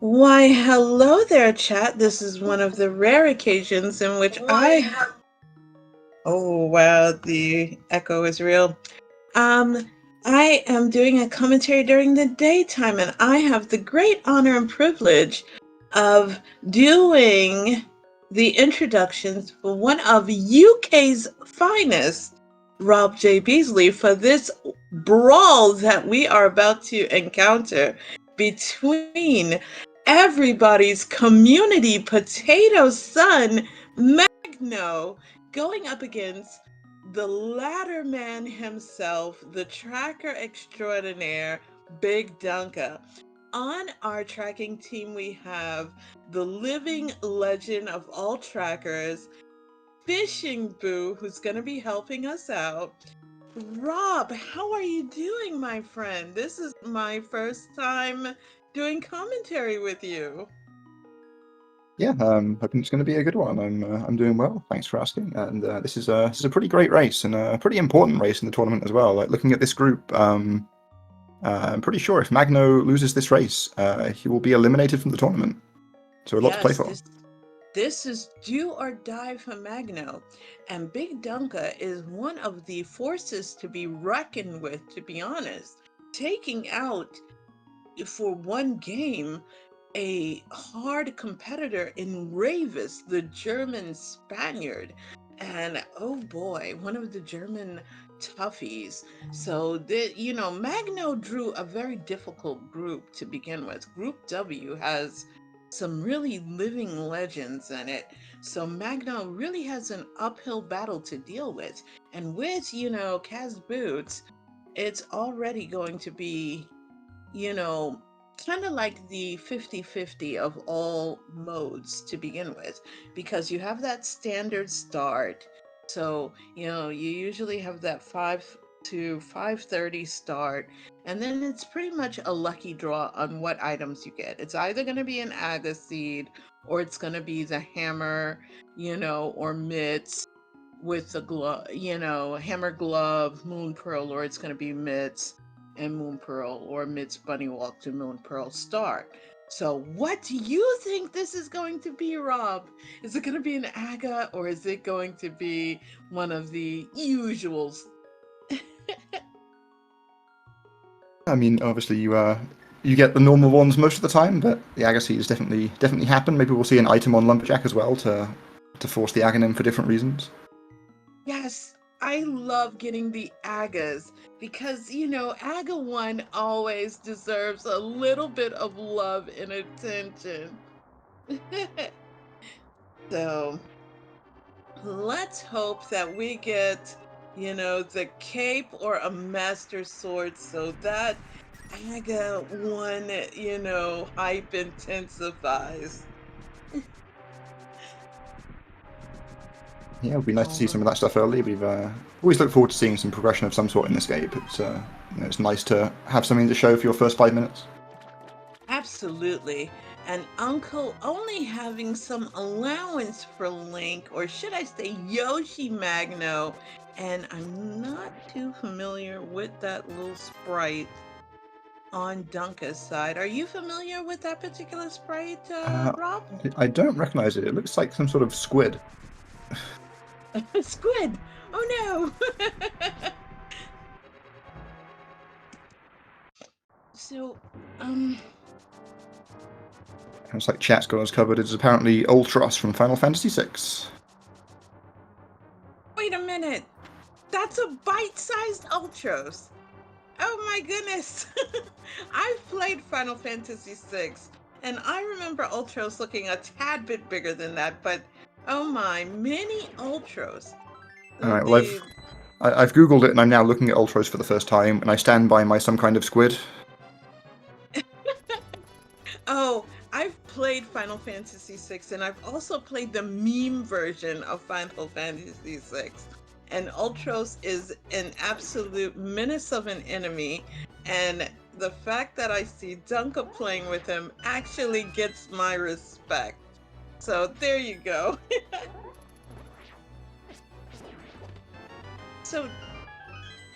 Why, hello there, chat. This is one of the rare occasions in which Oh, wow, the echo is real. Um, I am doing a commentary during the daytime, and I have the great honor and privilege of doing the introductions for one of UK's finest, Rob J. Beasley, for this brawl that we are about to encounter between everybody's community potato son, Magno, going up against the ladder man himself, the tracker extraordinaire, BigDunka. On our tracking team, we have the living legend of all trackers, Fishing Boo, who's going to be helping us out. Rob, how are you doing, my friend? This is my first time doing commentary with you. Yeah, hoping it's going to be a good one. I'm doing well. Thanks for asking. And this is a pretty great race and a pretty important race in the tournament as well. Like looking at this group, I'm pretty sure if Magno loses this race, he will be eliminated from the tournament. So a lot to play Yes, for. this is do or die for Magno. And BigDunka is one of the forces to be reckoned with, to be honest. Taking out for one game a hard competitor in Ravis, the German Spaniard. And oh boy, one of the German toughies. So Magno drew a very difficult group to begin with. Group W has some really living legends in it. So Magno really has an uphill battle to deal with. And with, Kaz Boots, it's already going to be, you know, kind of like the 50-50 of all modes to begin with, because you have that standard start. So, you usually have that 5 to 5:30 start, and then it's pretty much a lucky draw on what items you get. It's either going to be an Aga seed, or it's going to be the hammer, or mitts with the glove, hammer glove, moon pearl, or it's going to be mitts and moon pearl, or mitts bunny walk to moon pearl start. So what do you think this is going to be, Rob? Is it going to be an Aga, or is it going to be one of the usuals? I mean, obviously you get the normal ones most of the time, but the Agassiz definitely happen. Maybe we'll see an item on Lumberjack as well to force the Agan in for different reasons. Yes, I love getting the Agas because, Aga 1 always deserves a little bit of love and attention. So let's hope that we get, the cape or a master sword so that Aga 1, hype intensifies. Yeah, it would be nice to All see some of right. that stuff early. We've always looked forward to seeing some progression of some sort in this game. It's nice to have something to show for your first 5 minutes. Absolutely. And Uncle only having some allowance for Link, or should I say Yoshi Magno, and I'm not too familiar with that little sprite on Dunka's side. Are you familiar with that particular sprite, Uh, Rob? I don't recognize it. It looks like some sort of squid. Squid! Oh no! So, um, It's like chat's got us covered. It's apparently Ultros from Final Fantasy VI. wait a minute. That's a bite-sized Ultros. Oh my goodness. I've played Final Fantasy VI, and I remember Ultros looking a tad bit bigger than that, but oh my, mini Ultros. All right. Well, The I've googled it and I'm now looking at Ultros for the first time, and I stand by my some kind of squid. Oh, I've played Final Fantasy VI, and I've also played the meme version of Final Fantasy VI. And Ultros is an absolute menace of an enemy, and the fact that I see Dunka playing with him actually gets my respect. So there you go. So,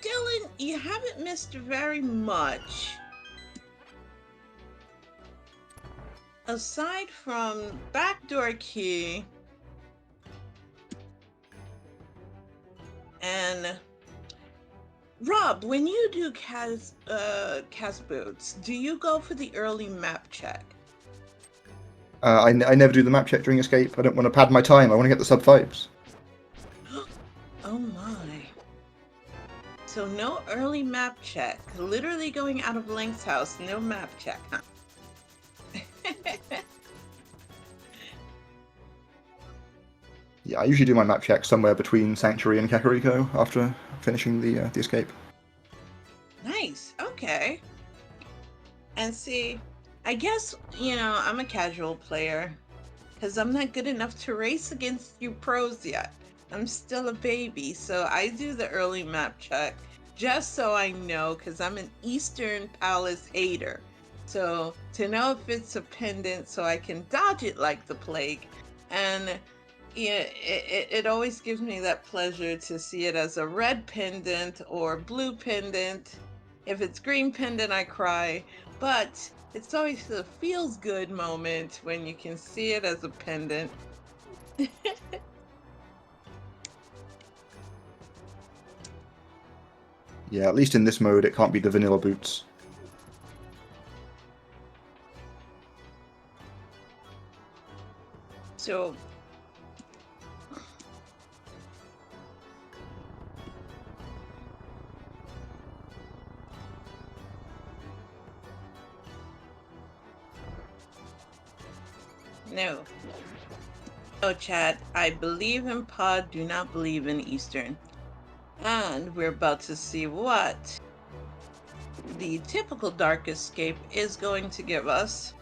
Dylan, you haven't missed very much. aside from backdoor key and Rob, when you do Cas boots, do you go for the early map check? I never do the map check during escape. I don't want to pad my time. I want to get the sub 5s. Oh my. So no early map check. Literally going out of Link's house, no map check, huh? Yeah, I usually do my map check somewhere between Sanctuary and Kakariko after finishing the escape. Nice. Okay. And see, I guess, I'm a casual player because I'm not good enough to race against you pros yet. I'm still a baby, so I do the early map check just so I know, because I'm an Eastern Palace hater. So to know if it's a pendant so I can dodge it like the plague. And yeah, it always gives me that pleasure to see it as a red pendant or blue pendant. If it's green pendant, I cry. But it's always a feels good moment when you can see it as a pendant. Yeah, at least in this mode, it can't be the vanilla boots. So no. No, Chad, I believe in Pod, do not believe in Eastern. And we're about to see what the typical Dark Escape is going to give us.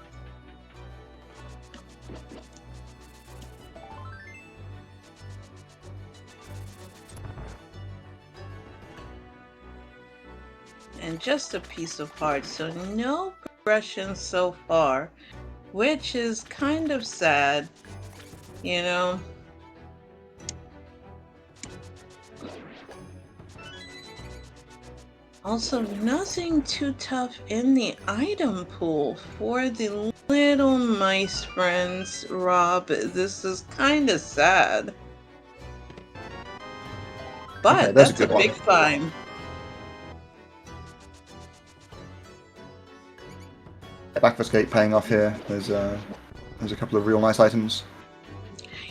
And just a piece of heart, so no progression so far, which is kind of sad, Also, nothing too tough in the item pool for the little mice friends, Rob. This is kind of sad. But Okay, that's a good big one. find. Back of escape paying off here. There's a couple of real nice items.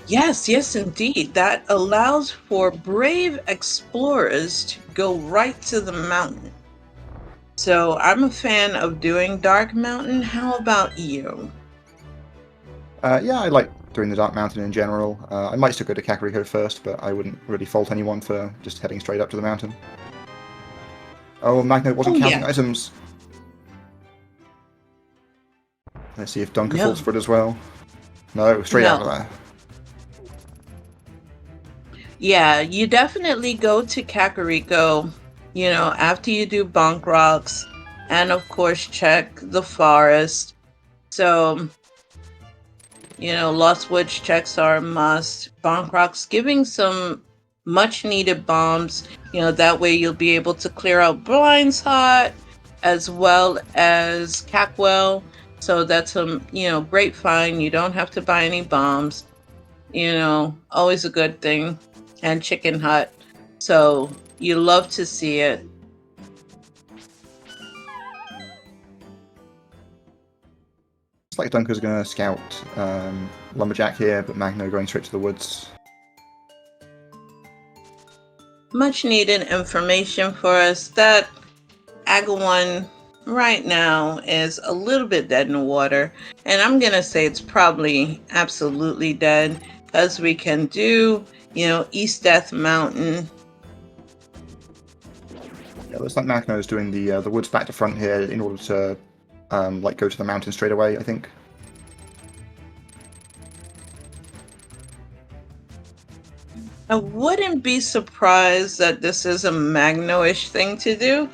Yes, indeed. That allows for brave explorers to go right to the mountain. So I'm a fan of doing Dark Mountain. How about you? Yeah, I like doing the Dark Mountain in general. I might still go to Kakariko first, but I wouldn't really fault anyone for just heading straight up to the mountain. Oh, Magno wasn't counting items. Let's see if Dunka falls for it as well. No, straight out of there. Yeah, you definitely go to Kakariko, after you do Bonk Rocks, and of course check the forest. So, Lost Woods checks are a must. Bonk Rocks giving some much needed bombs, that way you'll be able to clear out Blind's Hot as well as Cackwell. So that's a, great find. You don't have to buy any bombs, always a good thing. And Chicken Hut. So you love to see it. Looks like Dunker's going to scout Lumberjack here, but Magno going straight to the woods. Much needed information for us. That Agawon right now is a little bit dead in the water. And I'm going to say it's probably absolutely dead, because we can do, East Death Mountain. Yeah, looks like Magno is doing the woods back to front here in order to go to the mountain straight away, I think. I wouldn't be surprised that this is a Magno-ish thing to do.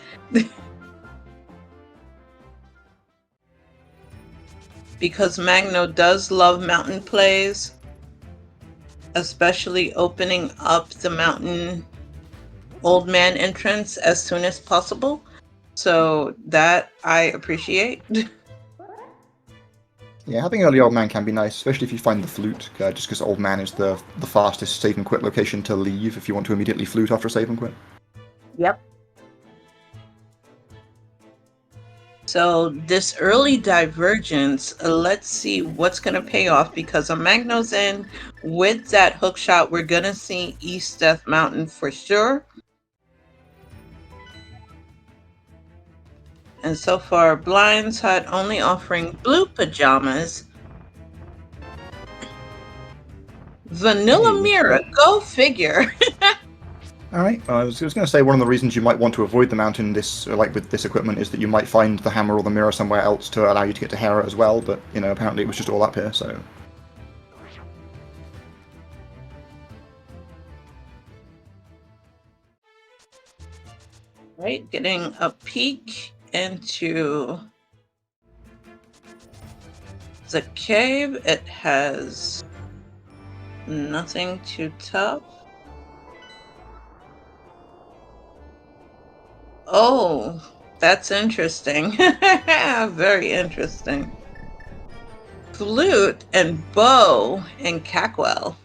Because Magno does love mountain plays, especially opening up the mountain old man entrance as soon as possible. So that I appreciate. Yeah, having early Old Man can be nice, especially if you find the flute, just because Old Man is the fastest save and quit location to leave if you want to immediately flute after a save and quit. Yep. So this early divergence, let's see what's going to pay off, because on Magno's end, with that hook shot, we're going to see East Death Mountain for sure. And so far, Blinds Hut only offering blue pajamas. Vanilla Mirror, go figure. All right. I was going to say one of the reasons you might want to avoid the mountain with this equipment is that you might find the hammer or the mirror somewhere else to allow you to get to Hera as well. But apparently it was just all up here. So. Right, getting a peek into the cave. It has nothing too tough. Oh, that's interesting. Very interesting. Flute and bow and Cackwell.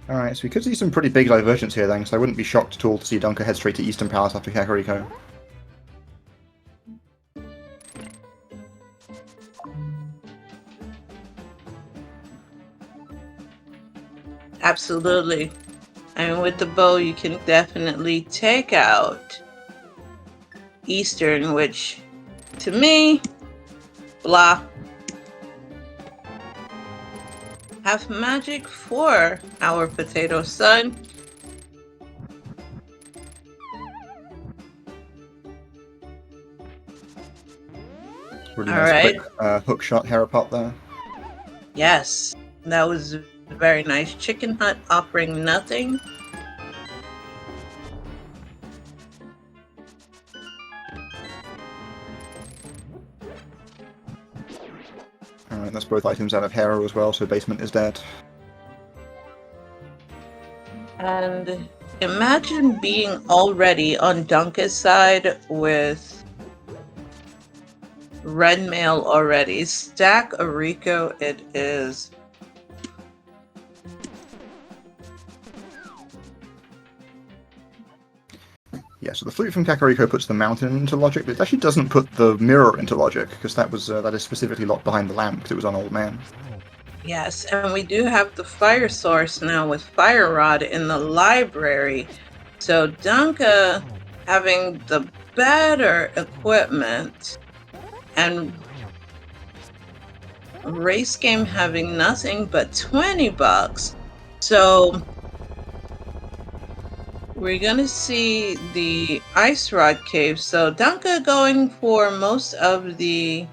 Alright, so we could see some pretty big divergence here then, so I wouldn't be shocked at all to see Dunka head straight to Eastern Palace after Kakariko. Absolutely. I mean, with the bow, you can definitely take out Eastern, which, to me, blah. Have magic for our potato son. Really nice quick hook shot Hera pop there. Yes, that was very nice. Chicken Hut offering nothing. Alright, that's both items out of Hera as well, so basement is dead. And imagine being already on Dunka's side with red mail already. Stack a Rico it is. Yeah, so the flute from Kakariko puts the mountain into logic, but it actually doesn't put the mirror into logic, because that is specifically locked behind the lamp, because it was on Old Man. Yes, and we do have the fire source now with Fire Rod in the library. So Dunka having the better equipment and Race Game having nothing but $20. So we're gonna see the Ice Rod Cave. So Dunka going for most of the...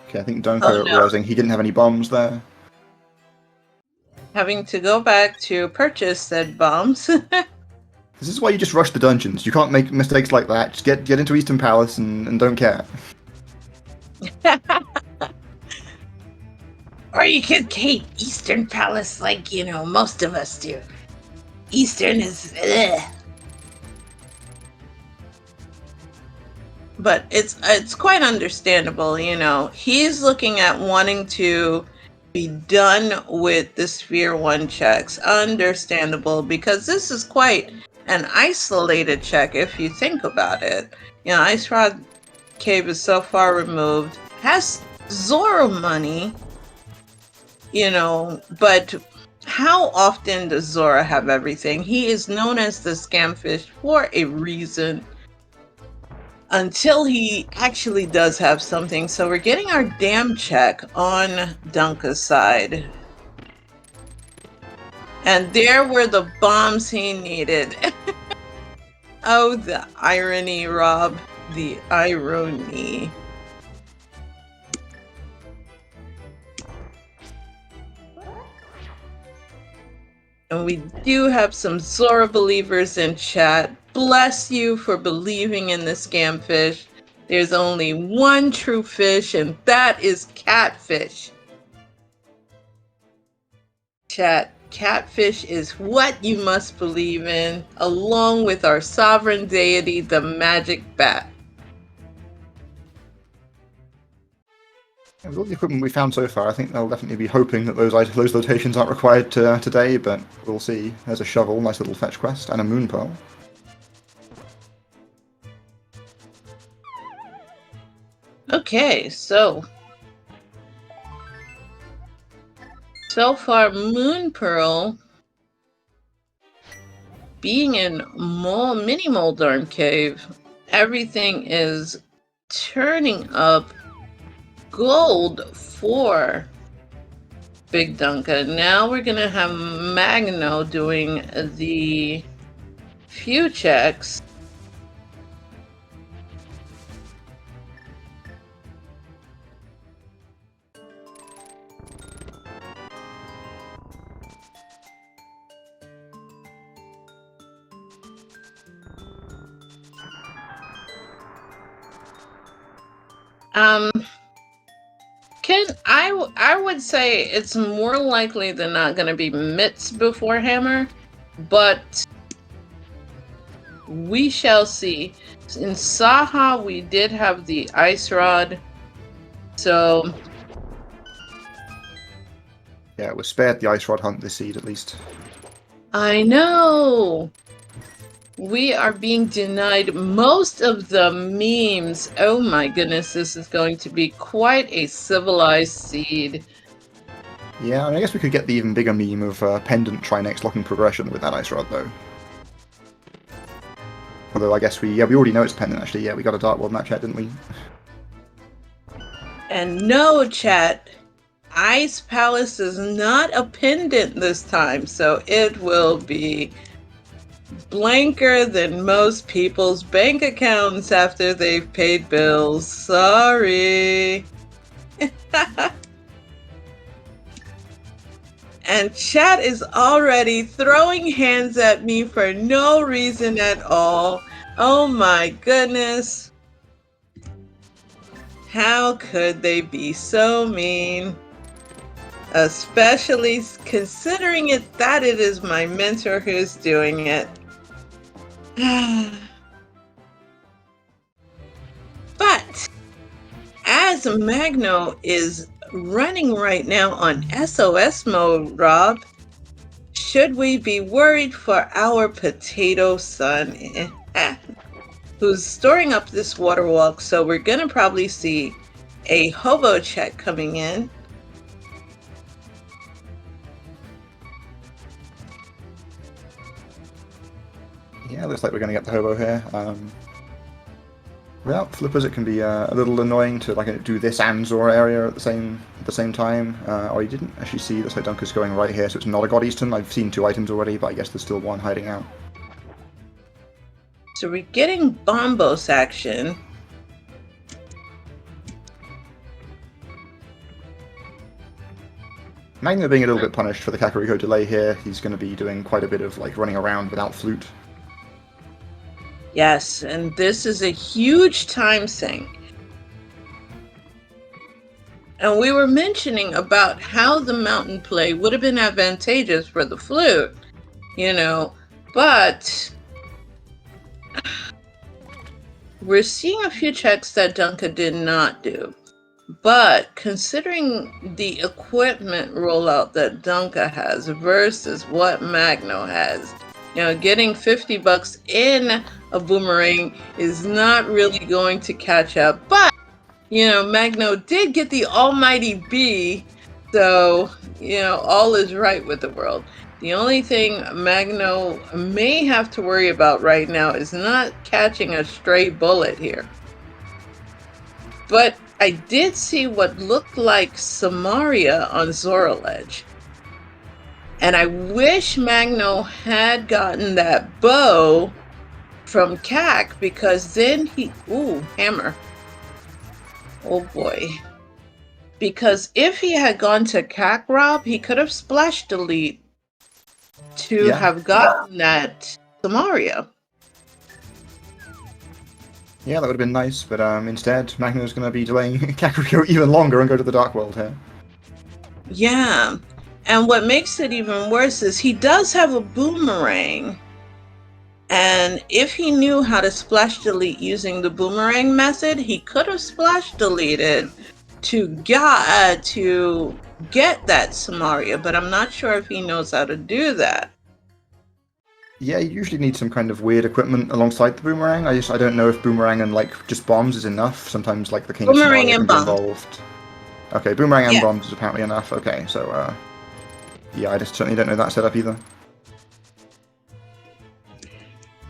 Okay, I think Dunka realizing he didn't have any bombs there. Having to go back to purchase said bombs. This is why you just rush the dungeons. You can't make mistakes like that. Just get into Eastern Palace and don't care. Or you could hate Eastern Palace like, most of us do. Eastern is... ugh. But it's quite understandable, He's looking at wanting to be done with the Sphere 1 checks. Understandable, because this is quite an isolated check if you think about it. Ice Rod Cave is so far removed. Has Zoro money, but how often does Zoro have everything? He is known as the Scamfish for a reason. Until he actually does have something. So we're getting our damn check on Dunka's side. And there were the bombs he needed. Oh, the irony, Rob. The irony. And we do have some Zora believers in chat. Bless you for believing in the Scamfish. There's only one true fish, and that is catfish. Chat, catfish is what you must believe in, along with our sovereign deity, the magic bat. With all the equipment we found so far, I think they'll definitely be hoping that those locations aren't required today, but we'll see. There's a shovel, nice little fetch quest, and a moon pearl. Okay, so far moon pearl being in mini Moldarn Cave, everything is turning up gold for BigDunka. Now we're gonna have Magno doing the few checks. I would say it's more likely than not going to be Mitts before Hammer, but we shall see. In Saha, we did have the Ice Rod, so yeah, we're spared the Ice Rod hunt this seed at least. I know. We are being denied most of the memes. Oh my goodness, this is going to be quite a civilized seed. Yeah, I guess we could get the even bigger meme of Pendant Trinex locking progression with that Ice Rod, though. Although I guess we already know it's Pendant, actually. Yeah, we got a Dark World in that chat, didn't we? And no, chat, Ice Palace is not a pendant this time, so it will be blanker than most people's bank accounts after they've paid bills. Sorry. And chat is already throwing hands at me for no reason at all. Oh my goodness. How could they be so mean? Especially considering that it is my mentor who's doing it. But as Magno is running right now on SOS mode, Rob, should we be worried for our potato son who's storing up this water walk? So we're gonna probably see a hobo check coming in. Yeah, looks like we're going to get the hobo here. Without flippers, it can be a little annoying to do this and Zora area at the same time. Or you didn't actually see this. Dunka's going right here, so it's not a God Eastern. I've seen 2 items already, but I guess there's still one hiding out. So we're getting Bombos action. Magno being a little bit punished for the Kakariko delay here. He's going to be doing quite a bit of running around without flute. Yes, and this is a huge time sink. And we were mentioning about how the mountain play would have been advantageous for the flute, but we're seeing a few checks that Dunka did not do. But considering the equipment rollout that Dunka has versus what Magno has, getting $50 in a boomerang is not really going to catch up. But, Magno did get the almighty B, so, all is right with the world. The only thing Magno may have to worry about right now is not catching a stray bullet here. But I did see what looked like Samaria on Zora Ledge. And I wish Magno had gotten that bow from Cac, because then hammer. Oh boy. Because if he had gone to Cac, Rob, he could have splash delete to have gotten that Samaria. Yeah, that would have been nice, but instead, Magno's going to be delaying Kakariko even longer and go to the Dark World here. Yeah, and what makes it even worse is he does have a boomerang. And if he knew how to splash delete using the boomerang method, he could have splash deleted to get that Samaria, but I'm not sure if he knows how to do that. Yeah, you usually need some kind of weird equipment alongside the boomerang. I don't know if boomerang and like just bombs is enough. Sometimes like the king of Boomerang Somalia can and be bomb. involved. Okay, boomerang and Yeah. bombs is apparently enough. Okay, so yeah, I just certainly don't know that setup either.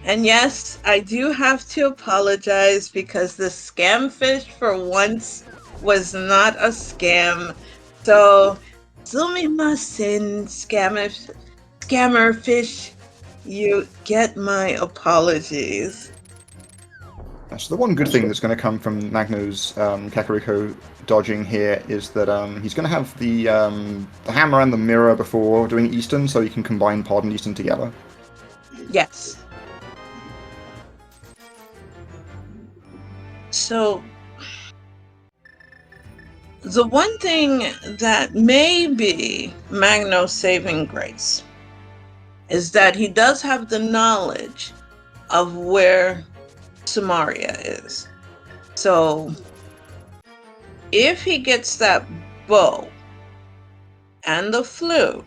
And yes, I do have to apologize because the scam fish for once was not a scam. So, sumimasen, scammer fish, you get my apologies. So the one good thing that's going to come from Magno's Kakariko dodging here is that he's going to have the hammer and the mirror before doing Eastern, so he can combine Pod and Eastern together. Yes. So, the one thing that may be Magno's saving grace is that he does have the knowledge of where Samaria is. So if he gets that bow and the flute,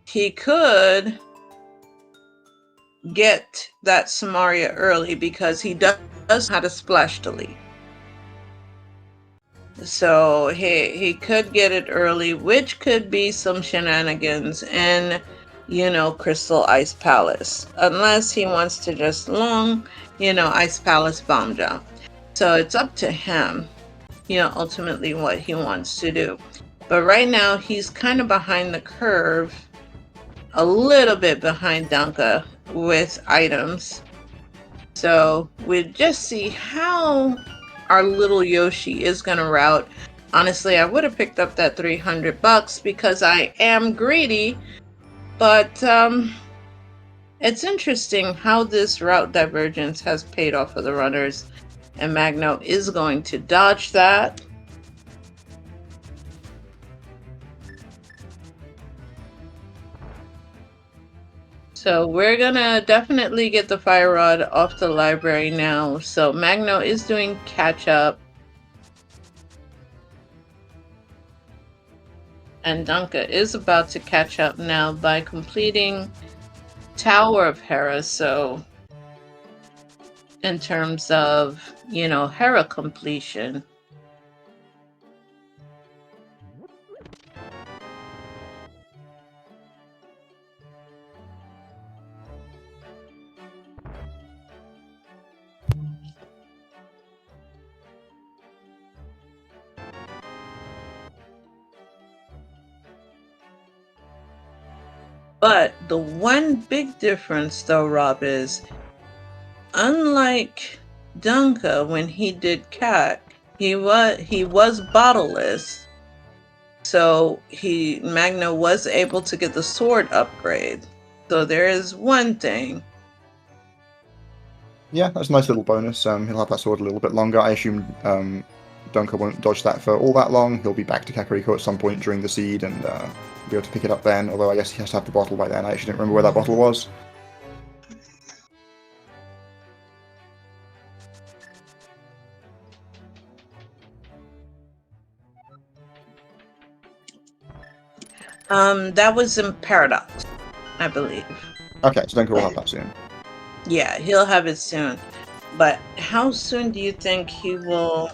he could get that Samaria early because he does know how to splash delete. So he could get it early, which could be some shenanigans in, Crystal Ice Palace, unless he wants to just long, Ice Palace bomb jump. So it's up to him, ultimately what he wants to do. But right now he's kind of behind the curve, a little bit behind Dunka with items. So we'll just see how our little Yoshi is going to route. Honestly, I would have picked up that $300 because I am greedy, but it's interesting how this route divergence has paid off for the runners, and Magno is going to dodge that. So we're gonna definitely get the fire rod off the library now. So Magno is doing catch up. And Dunka is about to catch up now by completing Tower of Hera. So in terms of, Hera completion. But the one big difference though, Rob, is unlike Dunka when he did Cat, he was bottleless. So Magno was able to get the sword upgrade. So there is one thing. Yeah, that's a nice little bonus. He'll have that sword a little bit longer. I assume Dunker won't dodge that for all that long. He'll be back to Kakariko at some point during the seed and be able to pick it up then, although I guess he has to have the bottle by then. I actually don't remember where that bottle was. That was in Paradox, I believe. Okay, so Dunker will have that soon. Yeah, he'll have it soon. But how soon do you think he will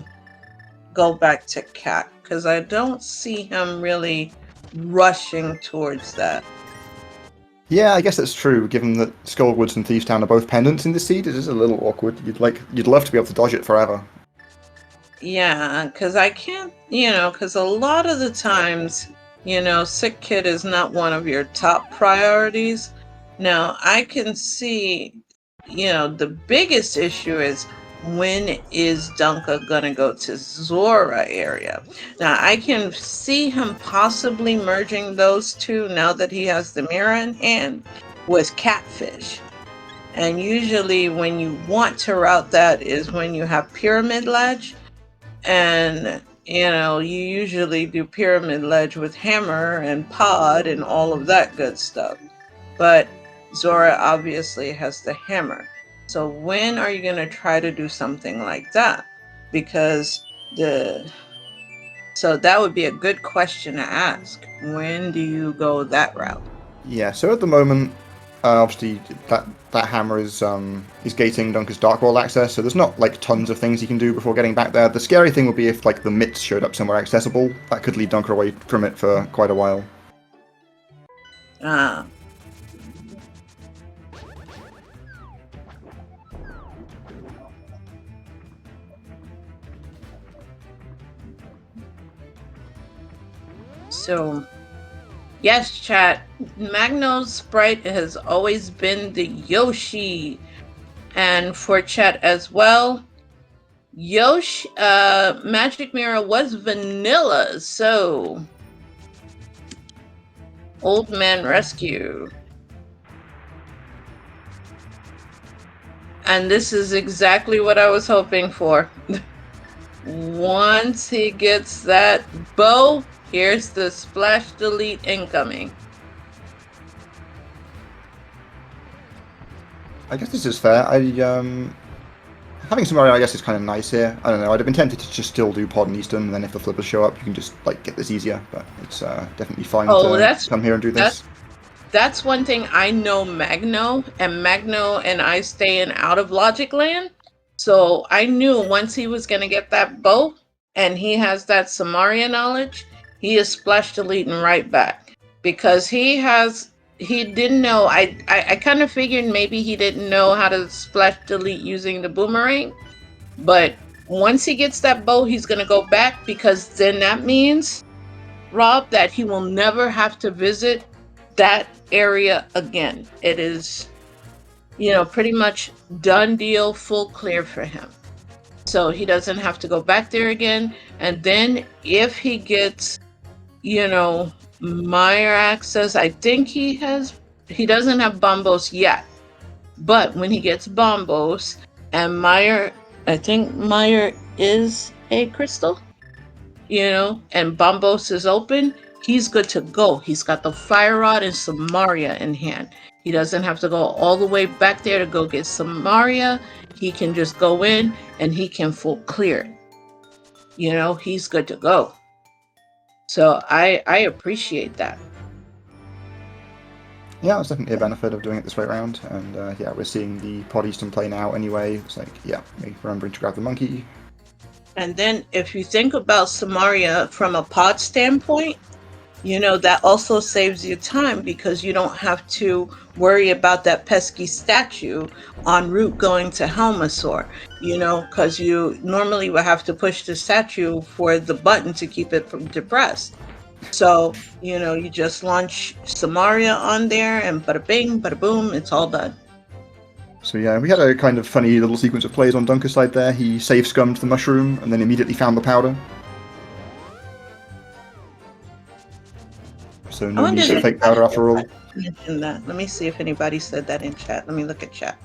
go back to Cat? Because I don't see him really rushing towards that. Yeah, I guess that's true. Given that Skullwoods and Thieves Town are both pendants in the seed, it is a little awkward. You'd love to be able to dodge it forever. Yeah, because I can't, because a lot of the times, Sick Kid is not one of your top priorities. Now, I can see, the biggest issue is when is Dunka gonna go to Zora area? Now, I can see him possibly merging those two now that he has the mirror in hand with Catfish. And usually when you want to route that is when you have Pyramid Ledge. And you usually do Pyramid Ledge with Hammer and Pod and all of that good stuff. But Zora obviously has the hammer. So when are you going to try to do something like that? Because So that would be a good question to ask. When do you go that route? Yeah, so at the moment, obviously that hammer is gating Dunker's Dark World access, so there's not like tons of things he can do before getting back there. The scary thing would be if like the mitts showed up somewhere accessible. That could lead Dunker away from it for quite a while. Ah. So, yes, chat. Magno's sprite has always been the Yoshi. And for chat as well, Yoshi, Magic Mirror was vanilla, so Old Man Rescue. And this is exactly what I was hoping for. Once he gets that bow, here's the splash delete incoming. I guess this is fair. Having some Mario, I guess, is kind of nice here. I don't know. I'd have been tempted to just still do Pod and Eastern, and then if the flippers show up, you can just like get this easier. But it's definitely fine to come here and do this. That's one thing I know Magno, and Magno and I stay in out of Logic Land. So I knew once he was going to get that bow, and he has that Samaria knowledge, he is splash deleting right back. Because he didn't know, I kind of figured maybe he didn't know how to splash delete using the boomerang. But once he gets that bow, he's going to go back, because then that means, Rob, that he will never have to visit that area again. It is, pretty much done deal, full clear for him. So he doesn't have to go back there again. And then if he gets, Meyer access, I think he doesn't have Bombos yet. But when he gets Bombos and Meyer, I think Meyer is a crystal, and Bombos is open, he's good to go. He's got the Fire Rod and Samaria in hand. He doesn't have to go all the way back there to go get Samaria. He can just go in and he can full clear. He's good to go. So I appreciate that. Yeah, it's definitely a benefit of doing it this way around. And yeah, we're seeing the Pod Eastern play now anyway. It's like, yeah, remembering to grab the monkey. And then if you think about Samaria from a pod standpoint, that also saves you time, because you don't have to worry about that pesky statue en route going to Helmasaur, because you normally would have to push the statue for the button to keep it from depressed. So, you just launch Samaria on there and bada bing, bada boom, it's all done. So yeah, we had a kind of funny little sequence of plays on Dunker's side there. He safe scummed the mushroom and then immediately found the powder. So no need to fake powder after all. Let me see if anybody said that in chat. Let me look at chat.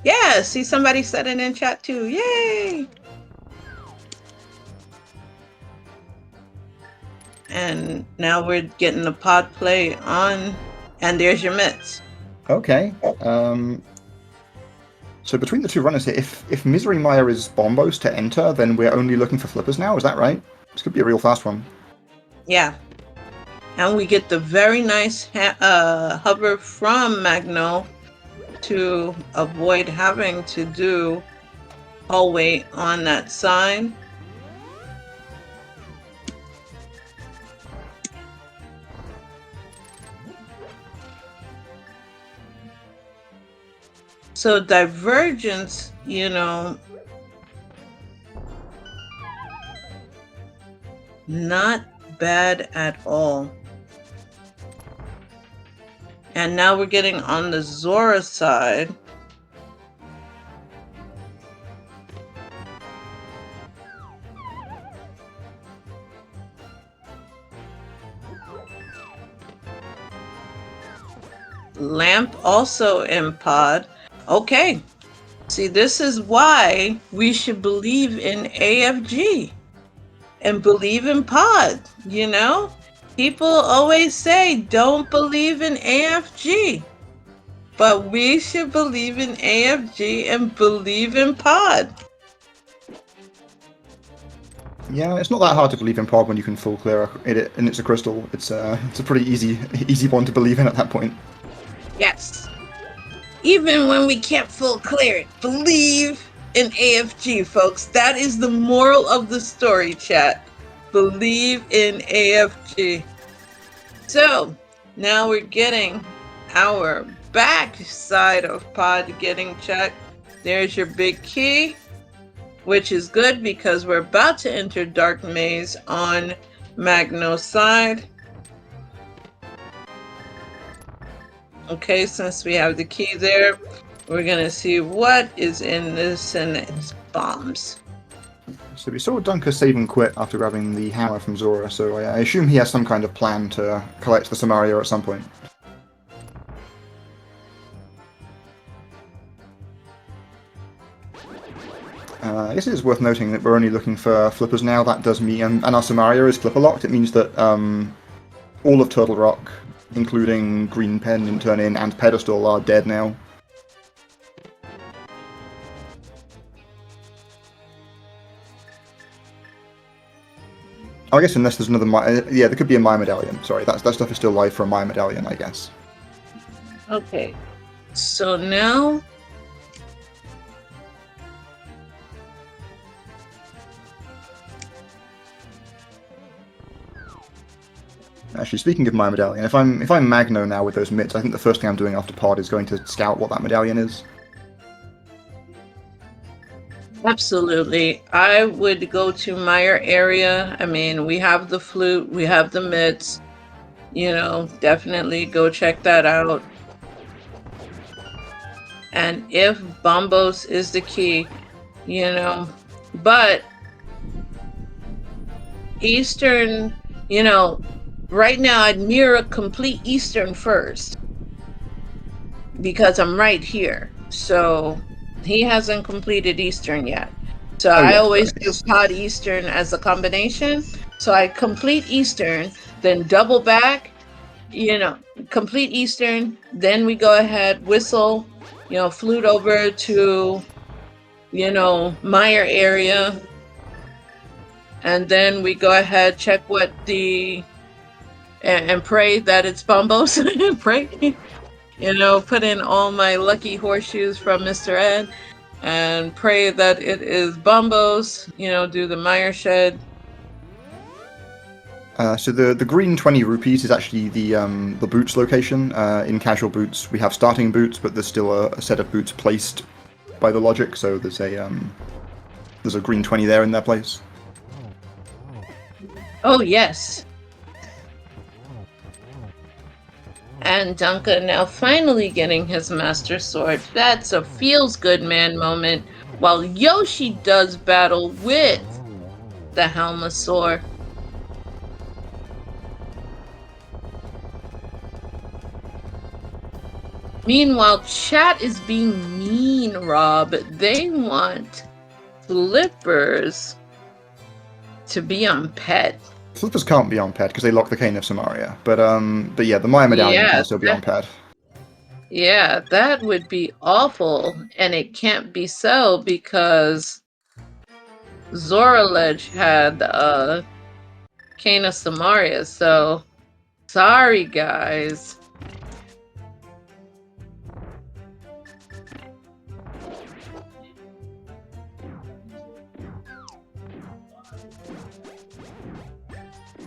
Yeah, see, somebody said it in chat too. Yay! And now we're getting the pod play on, and there's your mitts. Okay. So between the two runners here, if Misery Mire is Bombos to enter, then we're only looking for flippers now. Is that right? This could be a real fast one. Yeah. And we get the very nice hover from Magno to avoid having to do hallway on that side. So Divergence, not bad at all. And now we're getting on the Zora side. Lamp also in pod. Okay. See, this is why we should believe in AFG and believe in pod, People always say, don't believe in AFG. But we should believe in AFG and believe in pod. Yeah, it's not that hard to believe in Pod when you can full clear it and it's a crystal. It's a pretty easy one to believe in at that point. Yes. Even when we can't full clear it, believe in AFG, folks. That is the moral of the story, chat. Believe in AFG. So, now we're getting our back side of Pod getting checked. There's your big key, which is good because we're about to enter Dark Maze on Magno's side. Okay, since we have the key there, we're gonna see what is in this, and it's bombs. So we saw Dunka save and quit after grabbing the hammer from Zora, so I assume he has some kind of plan to collect the Samaria at some point. I guess it is worth noting that we're only looking for flippers now. That does mean, and our Samaria is flipper locked. It means that all of Turtle Rock, including Green Pen, Intern In, and Pedestal, are dead now. I guess unless there's another yeah, there could be a Maya Medallion. Sorry, that stuff is still live for a Maya Medallion, I guess. Okay, so now Actually, speaking of Maya Medallion, if I'm Magno now with those mitts, I think the first thing I'm doing after Pod is going to scout what that medallion is. absolutely, I would go to Meyer area. I mean, we have the flute, we have the mitts. You know, definitely go check that out. And if Bombos is the key, you know, but Eastern, you know, right now I'd mirror complete Eastern first because I'm right here. So he hasn't completed Eastern yet. So I always do Pod Eastern as a combination. So I complete Eastern, then double back, you know, complete Eastern, then we go ahead, whistle, you know, flute over to, you know, Meyer area. And then we go ahead, check what the, and pray that it's Bombos. Pray, you know, put in all my lucky horseshoes from Mr. Ed and pray that it is Bombos, you know, do the Meyer shed. So the green 20 rupees is actually the boots location. In casual boots, we have starting boots, but there's still a set of boots placed by the logic. So there's a green 20 there in their place. Oh yes. And Dunka now finally getting his Master Sword. That's a feels good man moment. While Yoshi does battle with the Helmasaur. Meanwhile, chat is being mean, Rob. They want flippers to be on Pet. Flippers can't be on Pet because they lock the Cane of Samaria. But yeah, the Maya Medallion can still be on Pet. Yeah, that would be awful, and it can't be so because Zoraledge had Cane of Samaria, so sorry guys.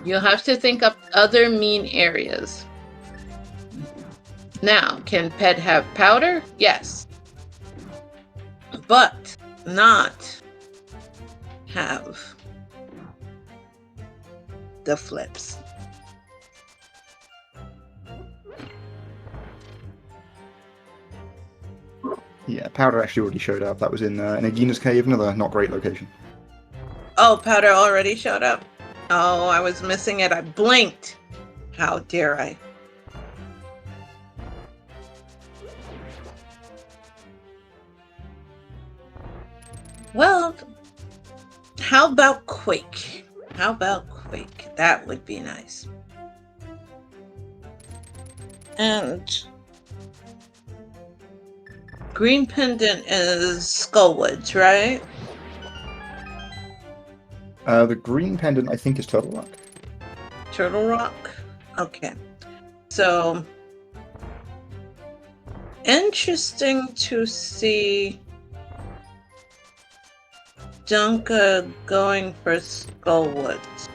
You'll have to think up other mean areas. Now, can Pet have powder? Yes. But not have the flips. Yeah, powder actually already showed up. That was in Agina's Cave, another not great location. Oh, powder already showed up? Oh, I was missing it. I blinked. How dare I? Well, how about Quake? How about Quake? That would be nice. And Green Pendant is Skullwoods, right? The green pendant, I think, is Turtle Rock. Turtle Rock? Okay. So, interesting to see Dunka going for Skullwoods.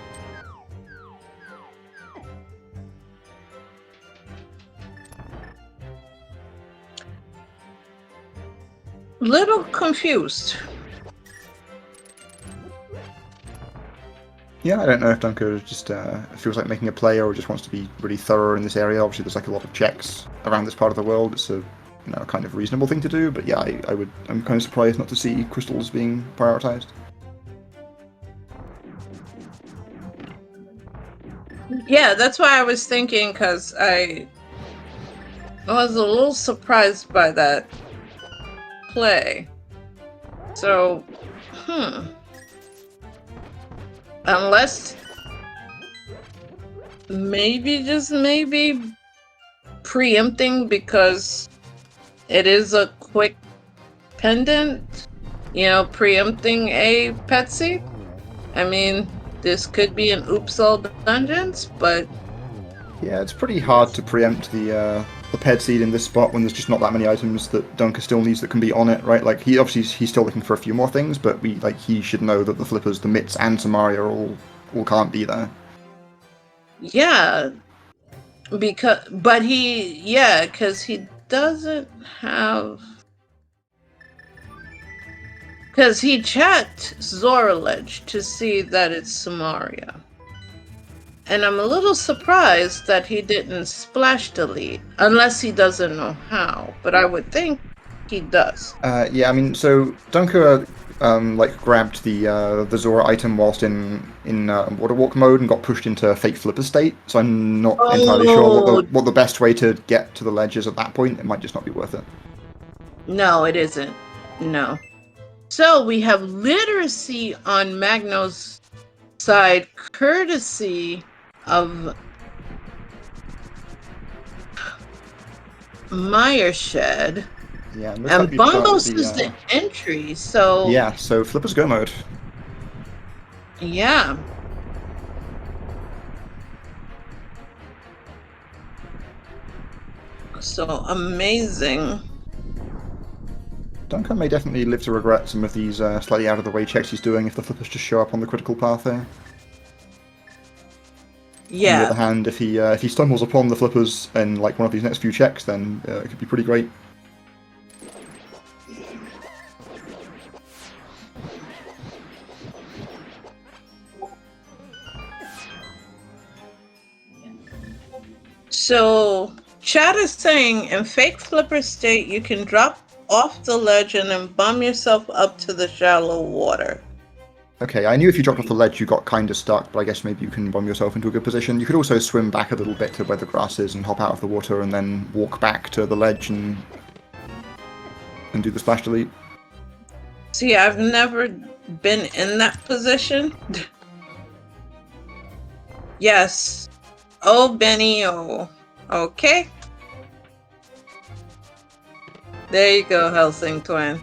Little confused. Yeah, I don't know if Dunka just feels like making a play or just wants to be really thorough in this area. Obviously, there's like a lot of checks around this part of the world. It's a kind of reasonable thing to do. But yeah, I'm kind of surprised not to see crystals being prioritized. Yeah, that's why I was thinking, because I was a little surprised by that play. So, unless maybe, just maybe, preempting because it is a quick pendant, preempting a pet seed. I mean, this could be an oops all dungeons, but yeah, it's pretty hard to preempt the ped seed in this spot when there's just not that many items that Dunka still needs that can be on it, right? Like he's still looking for a few more things, but he should know that the flippers, the mitts, and Samaria all can't be there. Yeah, because he doesn't have. Because he checked Zoraledge to see that it's Samaria. And I'm a little surprised that he didn't splash delete, unless he doesn't know how. But I would think he does. Yeah, I mean, so Dunka grabbed the Zora item whilst in water walk mode and got pushed into fake flipper state. So I'm not entirely sure what the best way to get to the ledge is at that point. It might just not be worth it. No, it isn't. No. So we have literacy on Magno's side, courtesy of Meyershed. Yeah, and Bongos is the entry, so yeah, so flippers go mode. Yeah. So amazing. Duncan may definitely live to regret some of these slightly out of the way checks he's doing if the flippers just show up on the critical path there. Yeah. On the other hand, if he stumbles upon the flippers in like one of these next few checks, then it could be pretty great. So chat is saying in fake flipper state you can drop off the ledge and then bum yourself up to the shallow water. Okay, I knew if you dropped off the ledge you got kind of stuck, but I guess maybe you can bomb yourself into a good position. You could also swim back a little bit to where the grass is and hop out of the water and then walk back to the ledge and do the splash delete. See, I've never been in that position. Yes. Oh, Benny, oh. Okay. There you go, Helsing Twin.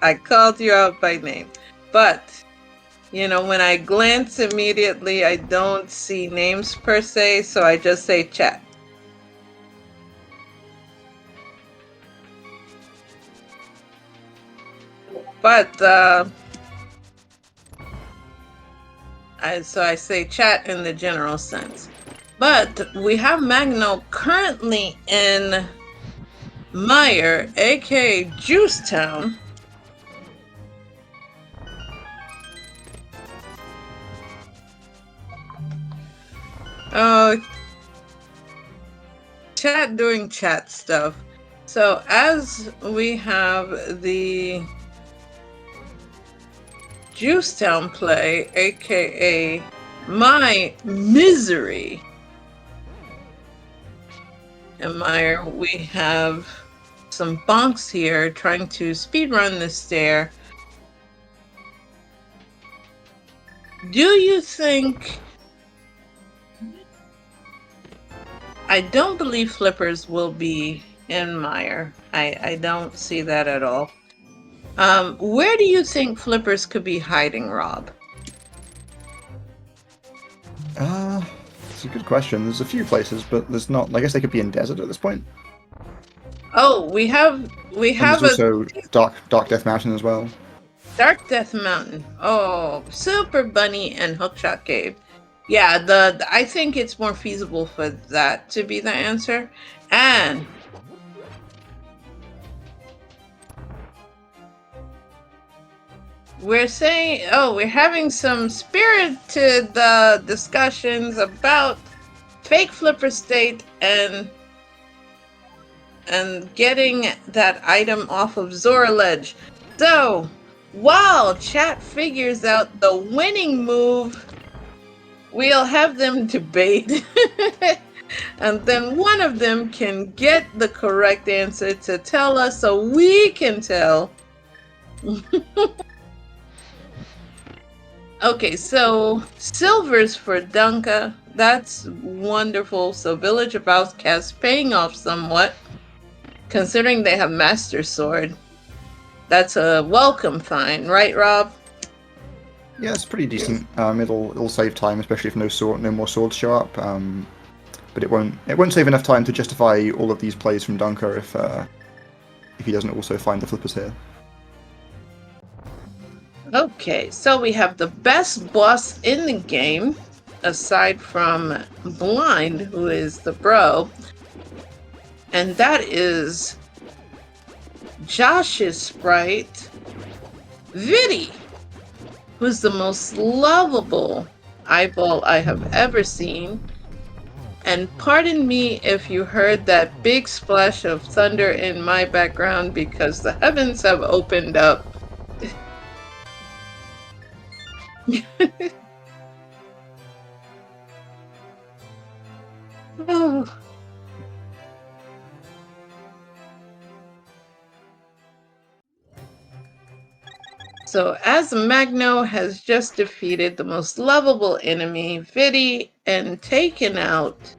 I called you out by name. But, when I glance immediately, I don't see names per se, so I just say chat. But, so I say chat in the general sense. But we have Magno currently in Meyer, aka Juicetown. Chat doing chat stuff. So as we have the Juicetown play, aka My Misery. In Meyer, we have some bonks here trying to speedrun the stair. Do you think... I don't believe flippers will be in Meyer. I don't see that at all. Where do you think flippers could be hiding, Rob? It's a good question. There's a few places, but there's not. I guess they could be in desert at this point. Oh, we have And there's a also Dark Death Mountain as well. Dark Death Mountain. Oh, Super Bunny and Hookshot Cave. Yeah, I think it's more feasible for that to be the answer. And we're saying, oh, we're having some spirited discussions about fake Flipper State and getting that item off of Zora Ledge. So, while chat figures out the winning move, we'll have them debate. And then one of them can get the correct answer to tell us so we can tell. Okay, so silvers for Dunka. That's wonderful. So Village of Outcasts paying off somewhat, considering they have Master Sword. That's a welcome find, right, Rob? Yeah, it's pretty decent. It'll save time, especially if no more swords show up. But it won't save enough time to justify all of these plays from Dunka if he doesn't also find the flippers here. Okay, so we have the best boss in the game, aside from Blind, who is the bro, and that is Josh's sprite, Viddy, who's the most lovable eyeball I have ever seen. And pardon me if you heard that big splash of thunder in my background because the heavens have opened up. Oh. So as Magno has just defeated the most lovable enemy, Viddy, and taken out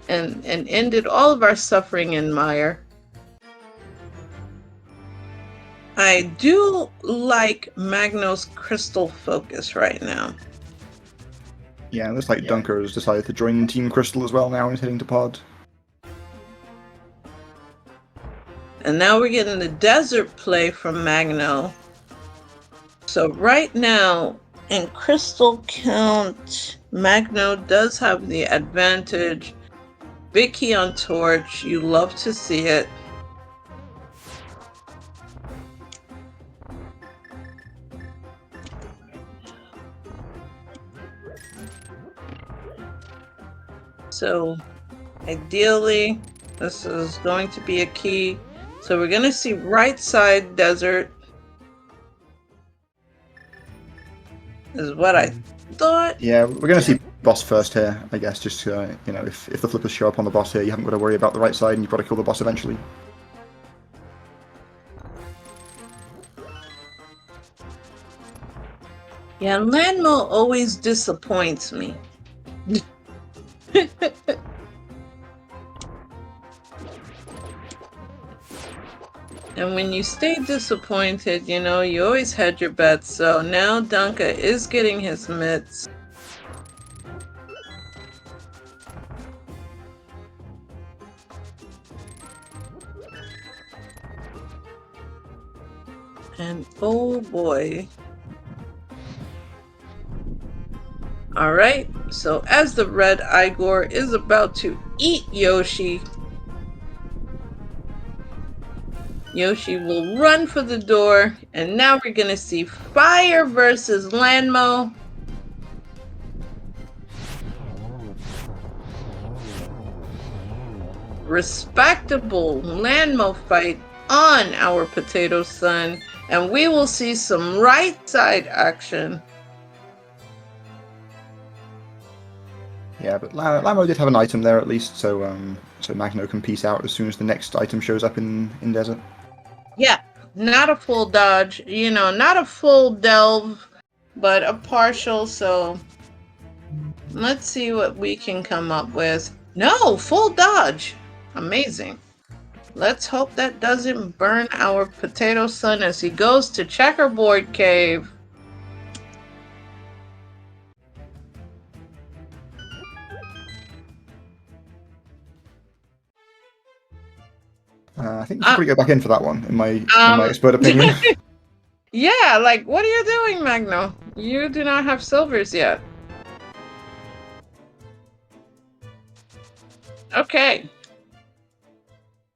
and ended all of our suffering in Mire, I do like Magno's crystal focus right now. Yeah, it looks like Dunka has decided to join Team Crystal as well now and is heading to Pod. And now we're getting the desert play from Magno. So right now, in crystal count, Magno does have the advantage. Big key on torch, you love to see it. So ideally, this is going to be a key. So we're going to see right side desert is what I thought. Yeah, we're going to see boss first here, I guess. Just if the flippers show up on the boss here, you haven't got to worry about the right side, and you've got to kill the boss eventually. Yeah, Landmo always disappoints me. And when you stay disappointed, you always had your bets. So now Dunka is getting his mitts. And oh boy. Alright, so as the red Igor is about to eat Yoshi, Yoshi will run for the door, and now we're gonna see Fire versus Landmo. Respectable Landmo fight on our Potato Sun, and we will see some right side action. Yeah, but Lamo did have an item there at least, so Magno can peace out as soon as the next item shows up in desert. Yeah, not a full dodge, not a full delve, but a partial, so let's see what we can come up with. No, full dodge. Amazing. Let's hope that doesn't burn our Potato Sun as he goes to Checkerboard Cave. I think we should probably go back in for that one, in my expert opinion. Yeah, like, what are you doing, Magno? You do not have silvers yet. Okay.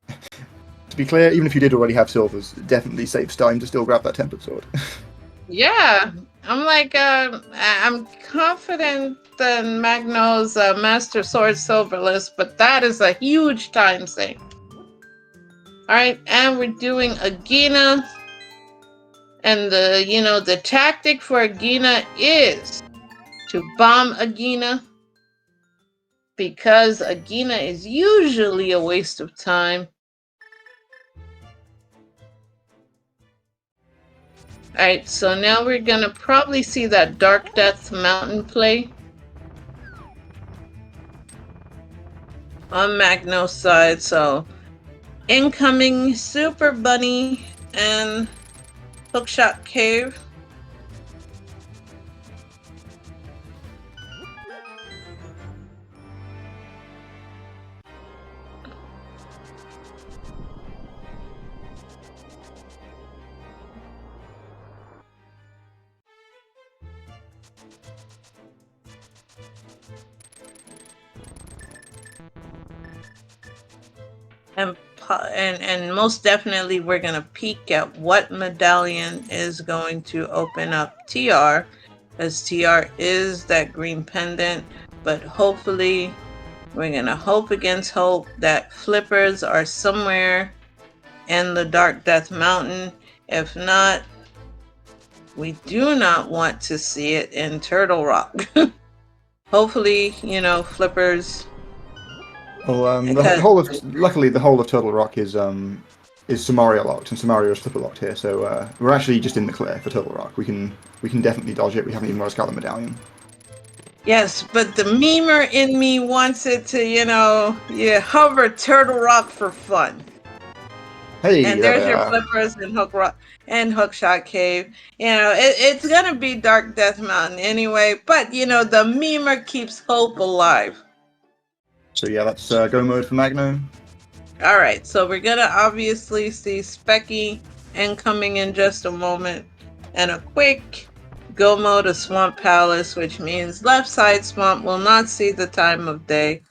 To be clear, even if you did already have silvers, it definitely saves time to still grab that tempered sword. Yeah, I'm like, I'm confident in Magno's Master Sword Silverless, but that is a huge time sink. All right, and we're doing Agina, and the tactic for Agina is to bomb Agina, because Agina is usually a waste of time. Alright, so now we're gonna probably see that Dark Death Mountain play on Magno's side, so incoming Super Bunny and Hookshot Cave. And most definitely we're going to peek at what medallion is going to open up TR, as TR is that green pendant, but hopefully we're going to hope against hope that flippers are somewhere in the Dark Death Mountain. If not, we do not want to see it in Turtle Rock. Hopefully, flippers. Well, luckily the whole of Turtle Rock is Samaria locked, and Samaria is flipper locked here, so we're actually just in the clear for Turtle Rock. We can definitely dodge it. We haven't even got to scout the medallion. Yes, but the memer in me wants it to, hover Turtle Rock for fun. Hey, and there's your flippers and Hookshot Cave. It's gonna be Dark Death Mountain anyway, but the memer keeps hope alive. So yeah, that's go mode for Magno. All right, so we're gonna obviously see Specky incoming in just a moment, and a quick go mode of Swamp Palace, which means left side swamp will not see the time of day.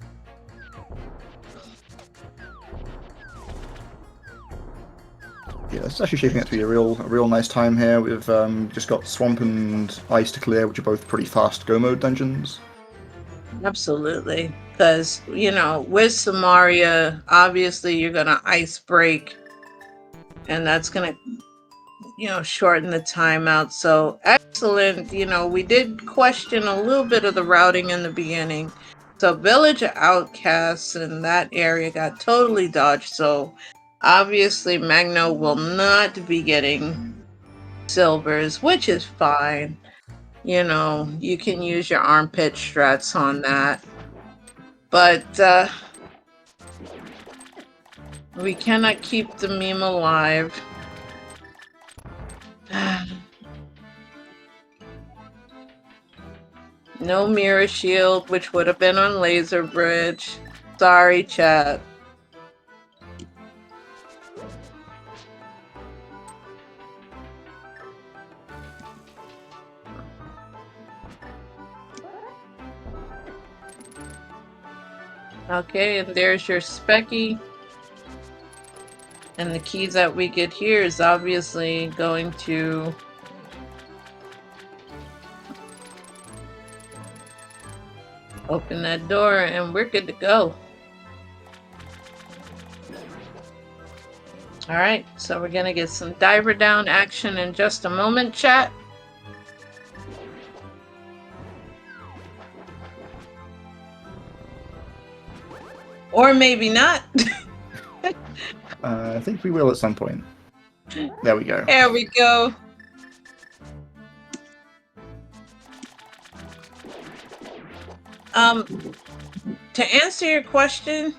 Yeah, it's actually shaping up to be a real nice time here. We've just got Swamp and Ice to clear, which are both pretty fast go mode dungeons. Absolutely, because with Samaria, obviously you're gonna ice break, and that's gonna shorten the timeout. So excellent. We did question a little bit of the routing in the beginning. So Village of Outcasts in that area got totally dodged. So obviously Magno will not be getting silvers, which is fine. You can use your armpit strats on that. But we cannot keep the meme alive. No mirror shield, which would have been on Laser Bridge. Sorry, chat. Okay, and there's your Specky. And the keys that we get here is obviously going to open that door, and we're good to go. Alright, so we're gonna get some diver down action in just a moment, chat. Or maybe not. I think we will at some point. There we go. There we go. To answer your question,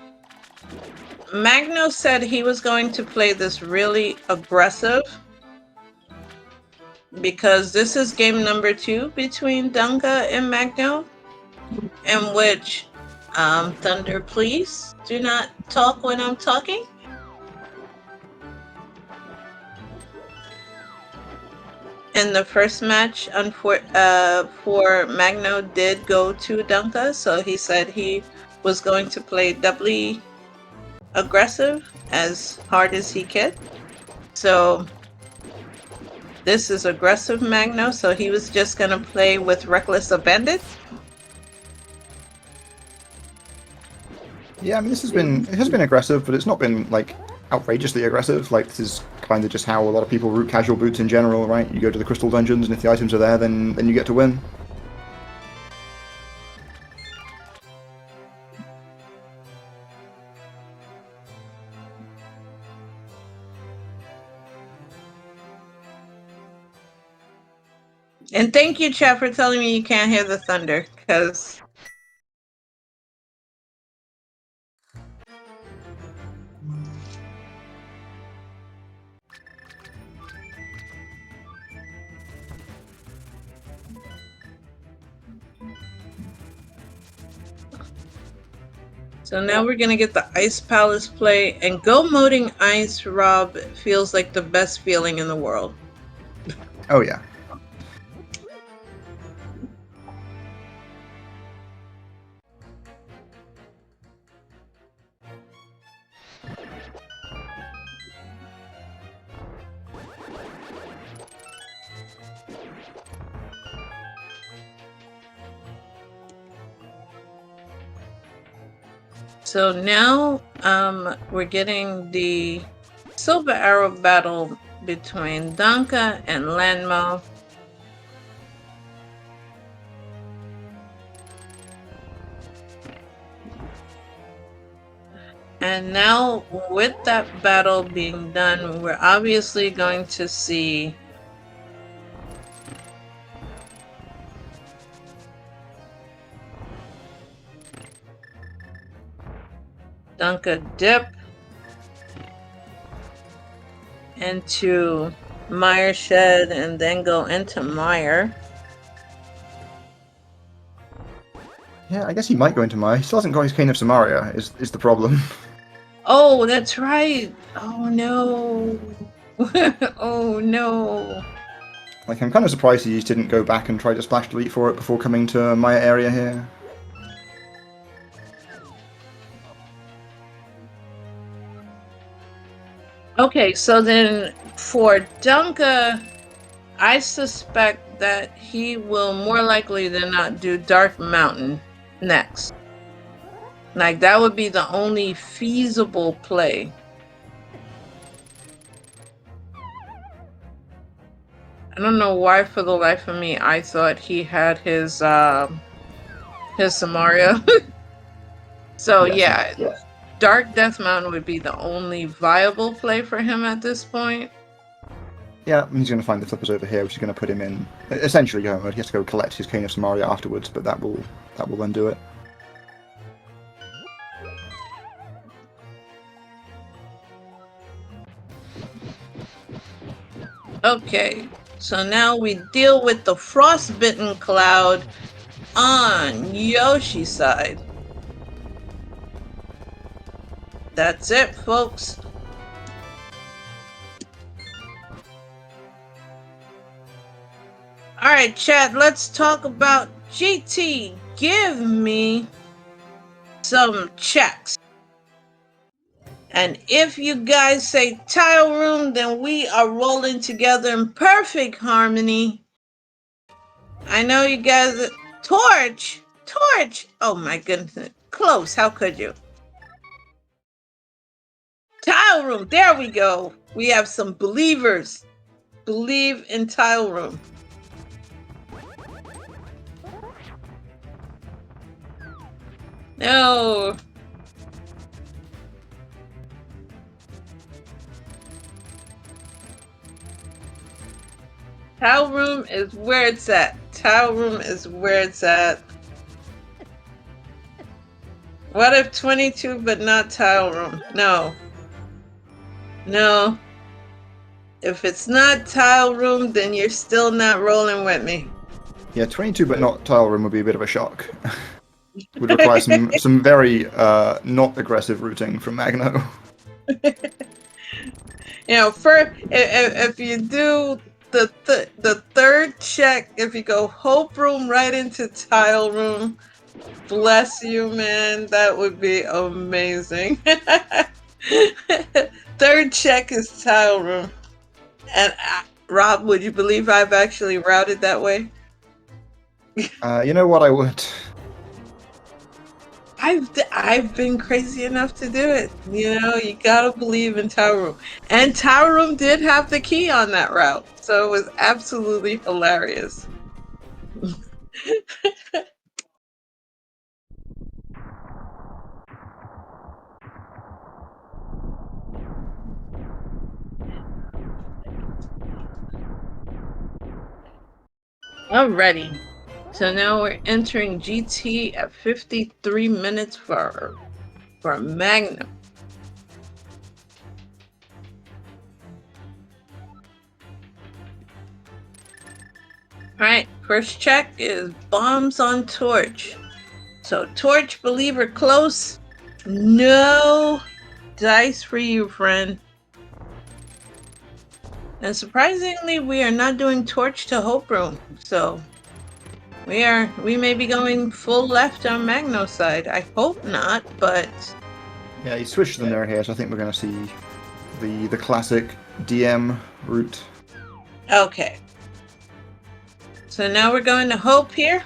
Magno said he was going to play this really aggressive because this is game number 2 between Dunka and Magno, in which Thunder, please do not talk when I'm talking. in the first match, for Magno did go to Dunka, so he said he was going to play doubly aggressive as hard as he could. So this is aggressive Magno, so he was just gonna play with Reckless Abandon. Yeah, I mean, it has been aggressive, but it's not been like outrageously aggressive. Like, this is kind of just how a lot of people route casual boots in general, right? You go to the crystal dungeons, and if the items are there, then you get to win. And thank you, chat, for telling me you can't hear the thunder, because so now we're gonna get the Ice Palace play, and go moding Ice, Rob, feels like the best feeling in the world. Oh yeah. So now we're getting the Silver Arrow battle between Dunka and Lanmo. And now, with that battle being done, we're obviously going to see Dunka dip into Mire Shed and then go into Mire. Yeah, I guess he might go into Mire. He still hasn't got his Cane of Samaria, is the problem. Oh, that's right. Oh no. Oh no. Like, I'm kind of surprised he just didn't go back and try to splash delete for it before coming to my area here. Okay, so then for Dunka, I suspect that he will more likely than not do Dark Mountain next. Like, that would be the only feasible play. I don't know why, for the life of me, I thought he had his Samaria. So yeah, Dark Death Mountain would be the only viable play for him at this point. Yeah, he's going to find the flippers over here, which is going to put him in essentially go mode. He has to go collect his Cane of Samaria afterwards, but that will then do it. Okay, so now we deal with the Frostbitten Cloud on Yoshi's side. That's it, folks. All right, chat, let's talk about GT. Give me some checks. And if you guys say tile room, then we are rolling together in perfect harmony. I know you guys... Torch! Oh my goodness. Close, how could you? Tile room, there we go. We have some believers. Believe in tile room. No. Tile room is where it's at. Tile room is where it's at. What if 22 but not tile room? No. No. If it's not tile room, then you're still not rolling with me. Yeah, 22 but not tile room would be a bit of a shock. Would require some very not aggressive routing from Magno. You know, first, if you do the third check, if you go hope room right into tile room, bless you, man. That would be amazing. Third check is tile room. And Rob, would you believe I've actually routed that way? You know what, I would. I've been crazy enough to do it. You know, you gotta believe in Tower Room. And Tower Room did have the key on that route, so it was absolutely hilarious. Alrighty. So now we're entering GT at 53 minutes for Magno. Alright, first check is bombs on Torch. So Torch, believer close. No dice for you, friend. And surprisingly, we are not doing Torch to Hope Room. So we may be going full left on Magno's side. I hope not, but Yeah, he switched them there here, so I think we're going to see the classic DM route. okay. So now we're going to Hope here.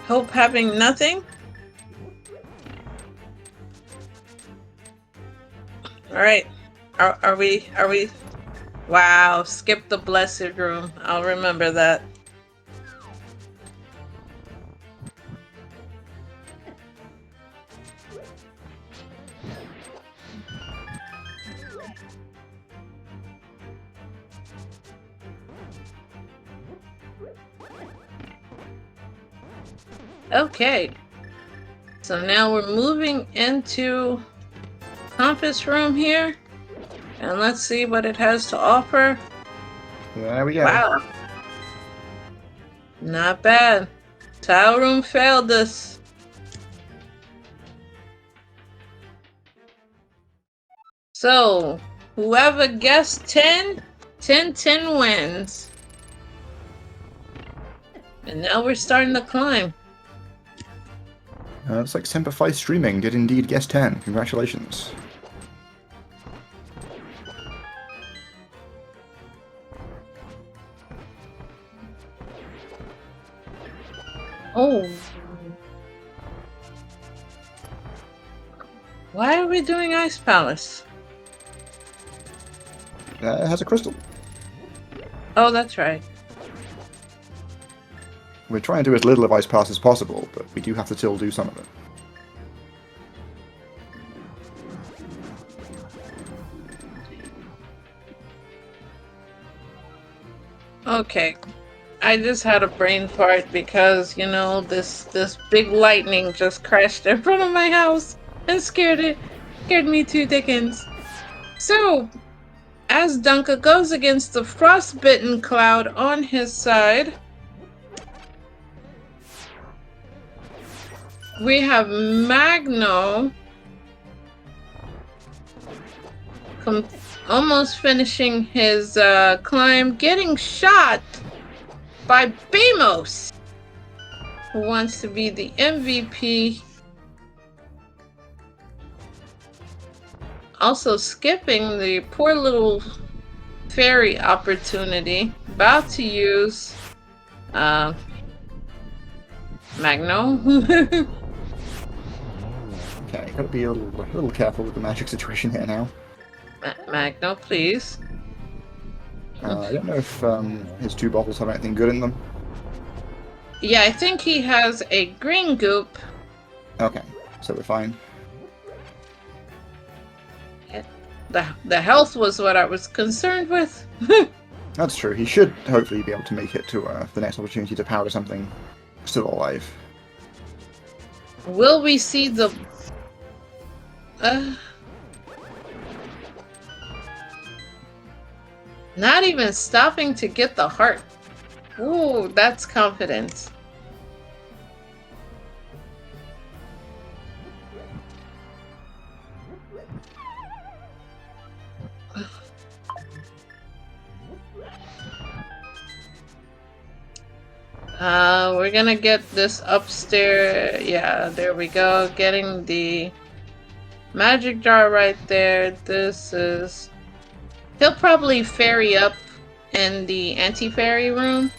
Hope having nothing. All right. Are we? Wow, skip the blessed room. I'll remember that. Okay. So now we're moving into Compass room here. And let's see what it has to offer. There we go. Wow. Not bad. Tile room failed us. So, whoever guessed 10 wins. And now we're starting to climb. Looks like Semper Fi Streaming did indeed guess 10. Congratulations. Oh. Why are we doing Ice Palace? It has a crystal. Oh, that's right. We're trying to do as little of Ice Pass as possible, but we do have to still do some of it. Okay. I just had a brain fart because, you know, this big lightning just crashed in front of my house and scared me to dickens. So, as Dunka goes against the frostbitten cloud on his side, we have Magno almost finishing his climb, getting shot by Bamos, who wants to be the MVP. Also skipping the poor little fairy opportunity. About to use Magno. Okay, gotta be a little careful with the magic situation here now. Magno, please. I don't know if his two bottles have anything good in them. Yeah, I think he has a green goop. Okay, so we're fine. The health was what I was concerned with. That's true. He should hopefully be able to make it to the next opportunity to powder something still alive. Will we see the... Not even stopping to get the heart. Ooh, that's confidence. We're gonna get this upstairs. Yeah, there we go. Getting the magic jar right there. This is... He'll probably ferry up in the anti-fairy room.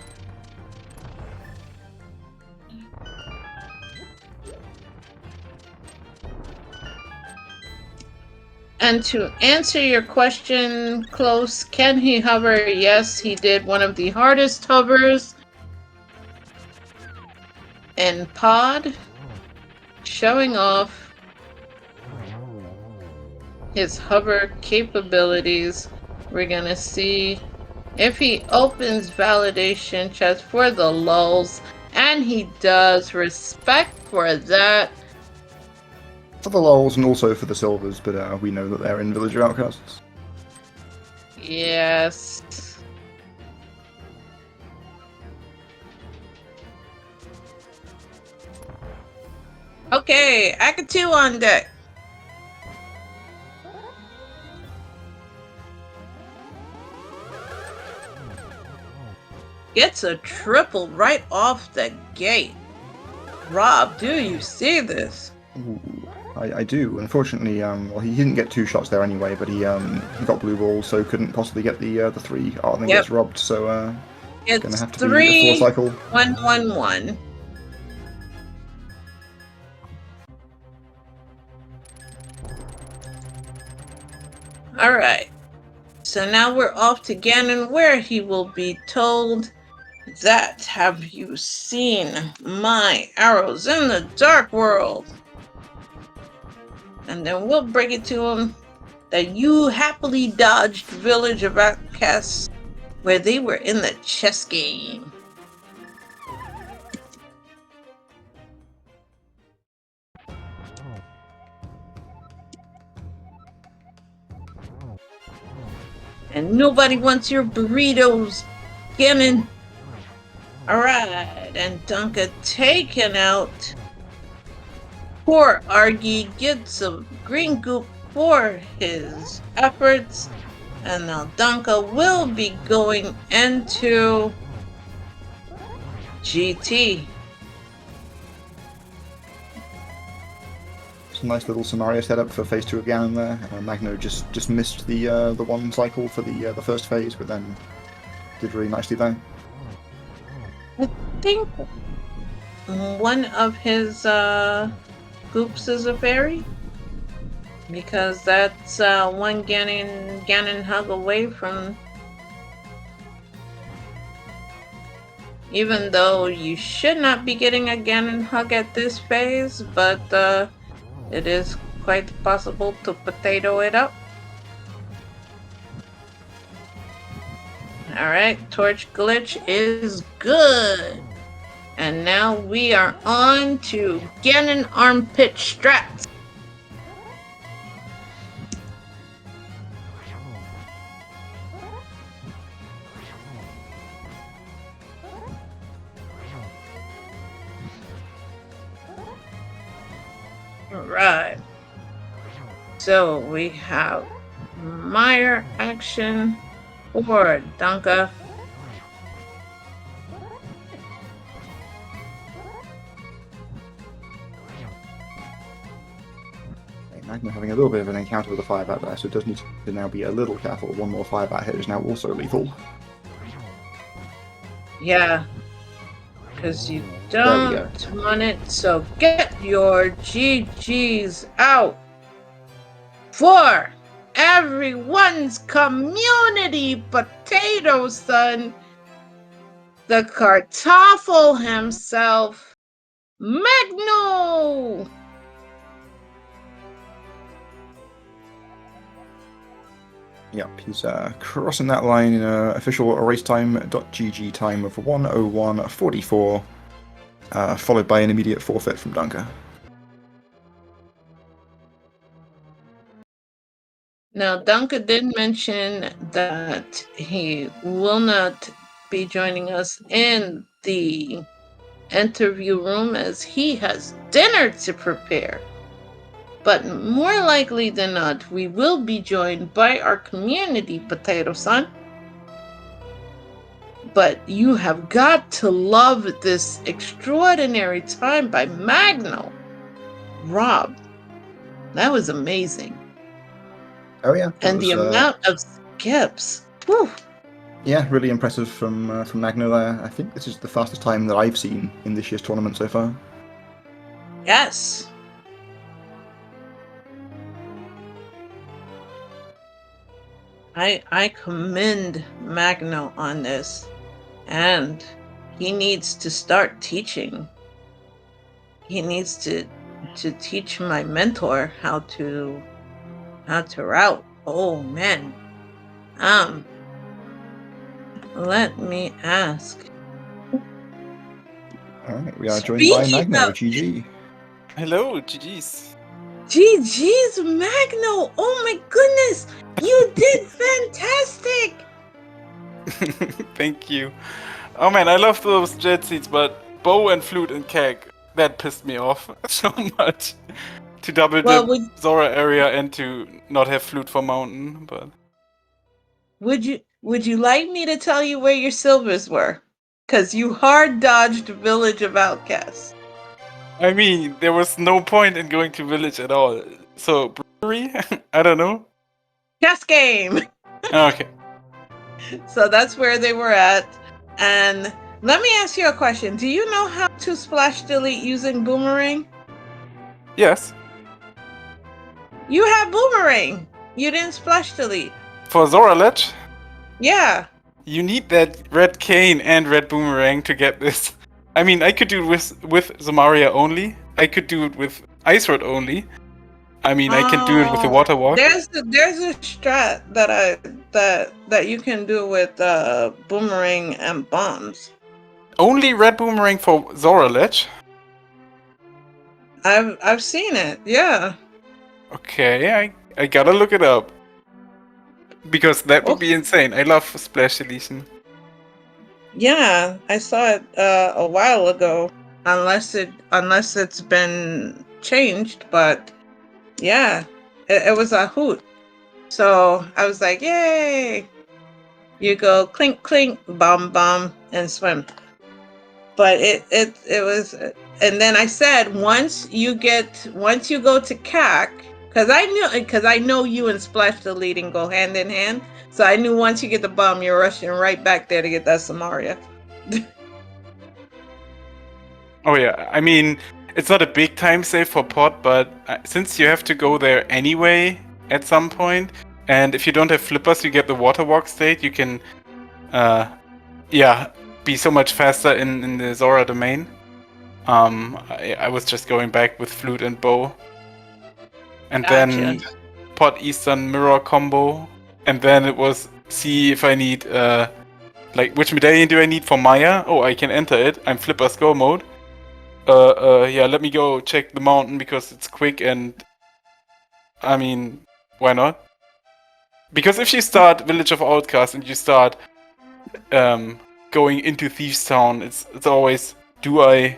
And to answer your question, Close, can he hover? Yes, he did one of the hardest hovers in Pod, showing off his hover capabilities. We're gonna see if he opens validation chest for the lulz, and he does. Respect for that. For the lulz and also for the silvers, but we know that they're in villager outcasts. Yes. Okay, Akatu on deck. Gets a triple right off the gate. Rob, do you see this? Ooh, I do. Unfortunately, well, he didn't get 2 shots there anyway, but he got blue balls, so couldn't possibly get the 3. Oh, and then gets robbed. So it's gonna have to be a 4 cycle. 1-1-1. All right. So now we're off to Ganon, where he will be told that, have you seen my arrows in the dark world? And then we'll break it to him that you happily dodged Village of Outcasts, where they were in the chess game. And nobody wants your burritos, Ganon. Alright, and Dunka taken out. Poor Argy gets a green goop for his efforts. And now Dunka will be going into GT. It's a nice little scenario setup for phase 2 of Ganon there. Magno just missed the 1 cycle for the first phase, but then did really nicely there. I think one of his goops is a fairy, because that's one Ganon hug away from. Even though you should not be getting a Ganon hug at this phase, but it is quite possible to potato it up. Alright, Torch Glitch is good. And now we are on to Ganon Armpit Strats. Alright. So we have Meyer action for Dunka. Magno having a little bit of an encounter with a 5-bat there, so it does need to now be a little careful. 1 more 5-bat hit is now also lethal. Yeah, because you don't want it, so get your GGs out for everyone's community potato son, the Kartoffel himself, Magno! Yep, he's crossing that line in an official race time.gg time of 1:01:44, followed by an immediate forfeit from Dunka. Now, Dunka did mention that he will not be joining us in the interview room as he has dinner to prepare. But more likely than not, we will be joined by our community, Potato-san. But you have got to love this extraordinary time by Magno. Rob, that was amazing. Oh yeah, And the amount of skips. Whew. Yeah, really impressive from Magno there. I think this is the fastest time that I've seen in this year's tournament so far. Yes. I commend Magno on this, and he needs to start teaching. He needs to teach my mentor how to route. Oh man. Let me ask. Alright, we are joined by Magno. GG. Hello, GG's. GG's, Magno! Oh my goodness! You did fantastic! Thank you. Oh man, I love those jet seats, but bow and flute and keg, that pissed me off so much. To double the Zora area and to not have flute for mountain, but... Would you like me to tell you where your silvers were? Cause you hard dodged Village of Outcasts. I mean, there was no point in going to Village at all. So, brewery? I don't know. Chess game! Okay. So that's where they were at. And let me ask you a question. Do you know how to splash delete using boomerang? Yes. You have boomerang. You didn't splash delete. For Zora Ledge? Yeah. You need that red cane and red boomerang to get this. I mean, I could do it with Zamaria only. I could do it with Ice Rod only. I mean, I can do it with the Water Walk. There's a strat that you can do with boomerang and bombs. Only red boomerang for Zora Ledge? I've seen it. Yeah. Okay, I gotta look it up. Because that would be insane. I love Splash Deletion. Yeah, I saw it a while ago. Unless it's been changed, but yeah, it was a hoot. So I was like, yay! You go clink clink, bomb bomb, and swim. But it was, and then I said once you go to CAC, because I know you and splash deleting go hand in hand. So I knew once you get the bomb, you're rushing right back there to get that Samaria. Oh yeah, I mean, it's not a big time save for pot, but since you have to go there anyway at some point, and if you don't have flippers, you get the water walk state, you can, be so much faster in the Zora domain. I was just going back with flute and bow. And then pot Eastern mirror combo. And then it was see if I need, which medallion do I need for Maya? Oh, I can enter it. I'm flipper go mode. Let me go check the mountain because it's quick and... I mean, why not? Because if you start Village of Outcasts and you start going into Thieves Town, it's always, do I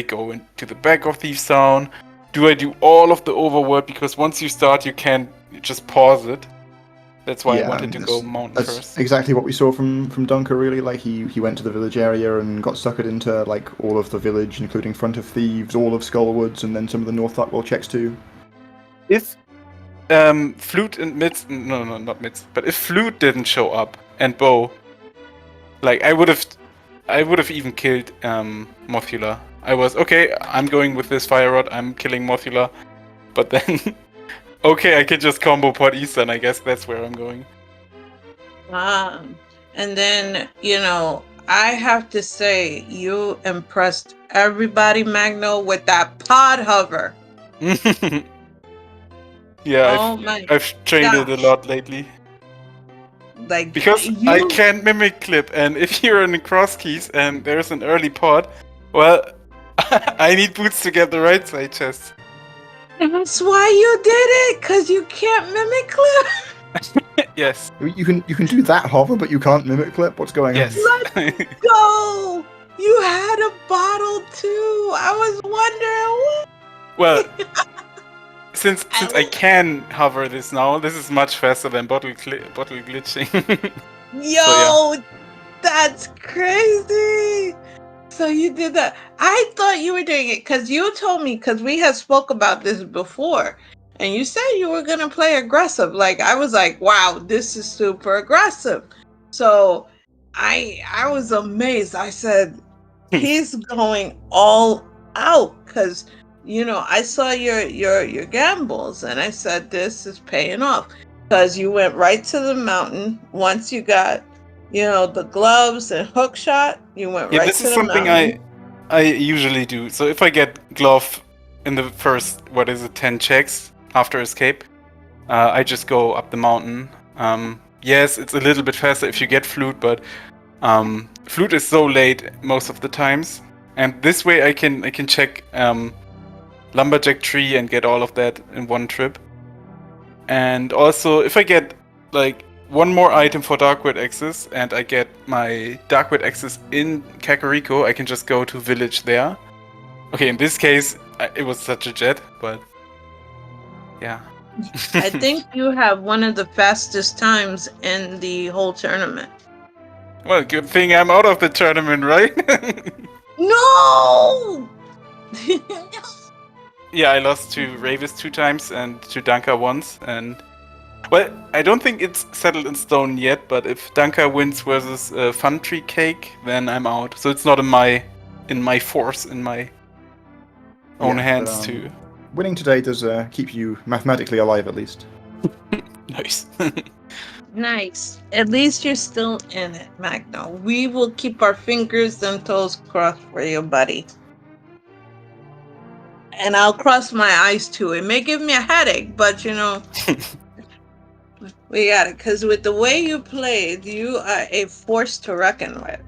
go into the back of Thieves Town? Do I do all of the overworld? Because once you start, you can't just pause it. That's why I wanted to go mountain first. That's exactly what we saw from Dunka, really. Like, he went to the village area and got suckered into, like, all of the village, including Front of Thieves, all of Skullwoods, and then some of the North Blackwell checks too. If flute and mids... No, not mids. But if flute didn't show up, and bow, like, I would have even killed Mothula. I was, okay, I'm going with this Fire Rod, I'm killing Mothula. But then... okay, I can just combo pot Eastern, I guess that's where I'm going. And then, I have to say, you impressed everybody, Magno, with that pod hover. Yeah, I've trained it a lot lately. Because I can't mimic clip, and if you're in the cross keys and there's an early pod, well, I need boots to get the right side chest. That's why you did it, because you can't mimic clip. Yes. You can do that hover, but you can't mimic clip? What's going on? Let's go! You had a bottle too! I was wondering what... Well, Since I can hover this now, this is much faster than bottle glitching. Yo, So, yeah. that's crazy. So you did that. I thought you were doing it because you told me, because we had spoke about this before, and you said you were gonna play aggressive. Like I was like, wow, this is super aggressive. So I was amazed. I said, he's going all out because I saw your gambles, and I said this is paying off because you went right to the mountain once you got the gloves and hook shot. You went Yeah, right this to is the something mountain. I usually do. So if I get glove in the first 10 checks after escape, I just go up the mountain. Yes, it's a little bit faster if you get flute, but flute is so late most of the times. And this way I can check lumberjack tree and get all of that in one trip. And also if I get like one more item for Darkwood Axis and I get my Darkwood Axis in Kakariko, I can just go to village there. Okay, in this case it was such a jet, but yeah. I think you have one of the fastest times in the whole tournament. Well, good thing I'm out of the tournament, right? No. Yeah, I lost to Ravis 2 times and to Dunka once, and well, I don't think it's settled in stone yet, but if Dunka wins versus Fun Tree Cake, then I'm out. So it's not in my force, in my own hands to... Winning today does keep you mathematically alive, at least. Nice. Nice. At least you're still in it, Magno. We will keep our fingers and toes crossed for you, buddy. And I'll cross my eyes too. It may give me a headache, but we got it. Because with the way you played, you are a force to reckon with.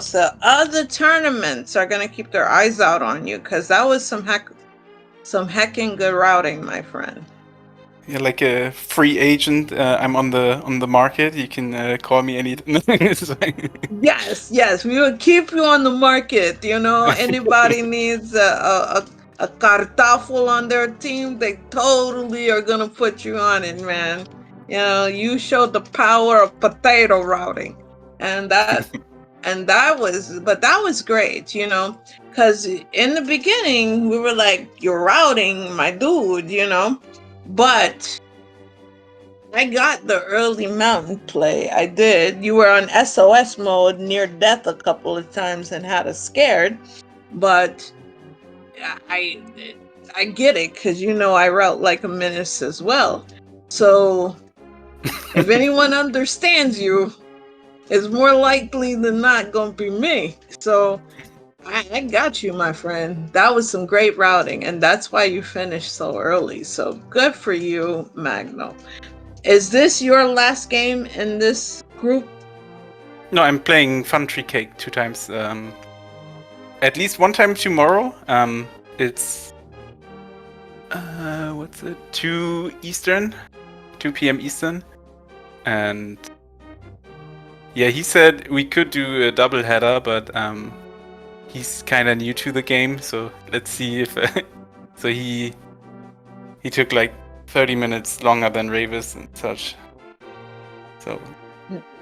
So other tournaments are going to keep their eyes out on you, because that was some hecking good routing, my friend. Yeah, like a free agent. I'm on the market. You can call me any. Yes, we will keep you on the market. Anybody needs a cartafel on their team, they totally are gonna put you on it, man. You showed the power of potato routing, and that was great. Because in the beginning we were like, you're routing, my dude. But I got the early mountain play. I did. You were on SOS mode, near death a couple of times, and had us scared. But I get it, because I route like a menace as well. So if anyone understands you, it's more likely than not gonna be me. So I got you, my friend. That was some great routing, and that's why you finished so early. So good for you, Magno. Is this your last game in this group? No, I'm playing Fun Tree Cake 2 times. At least one time tomorrow. It's what's it? 2 p.m. Eastern, and yeah, he said we could do a double header, but he's kind of new to the game, so let's see if. So he took like 30 minutes longer than Ravis and such. So.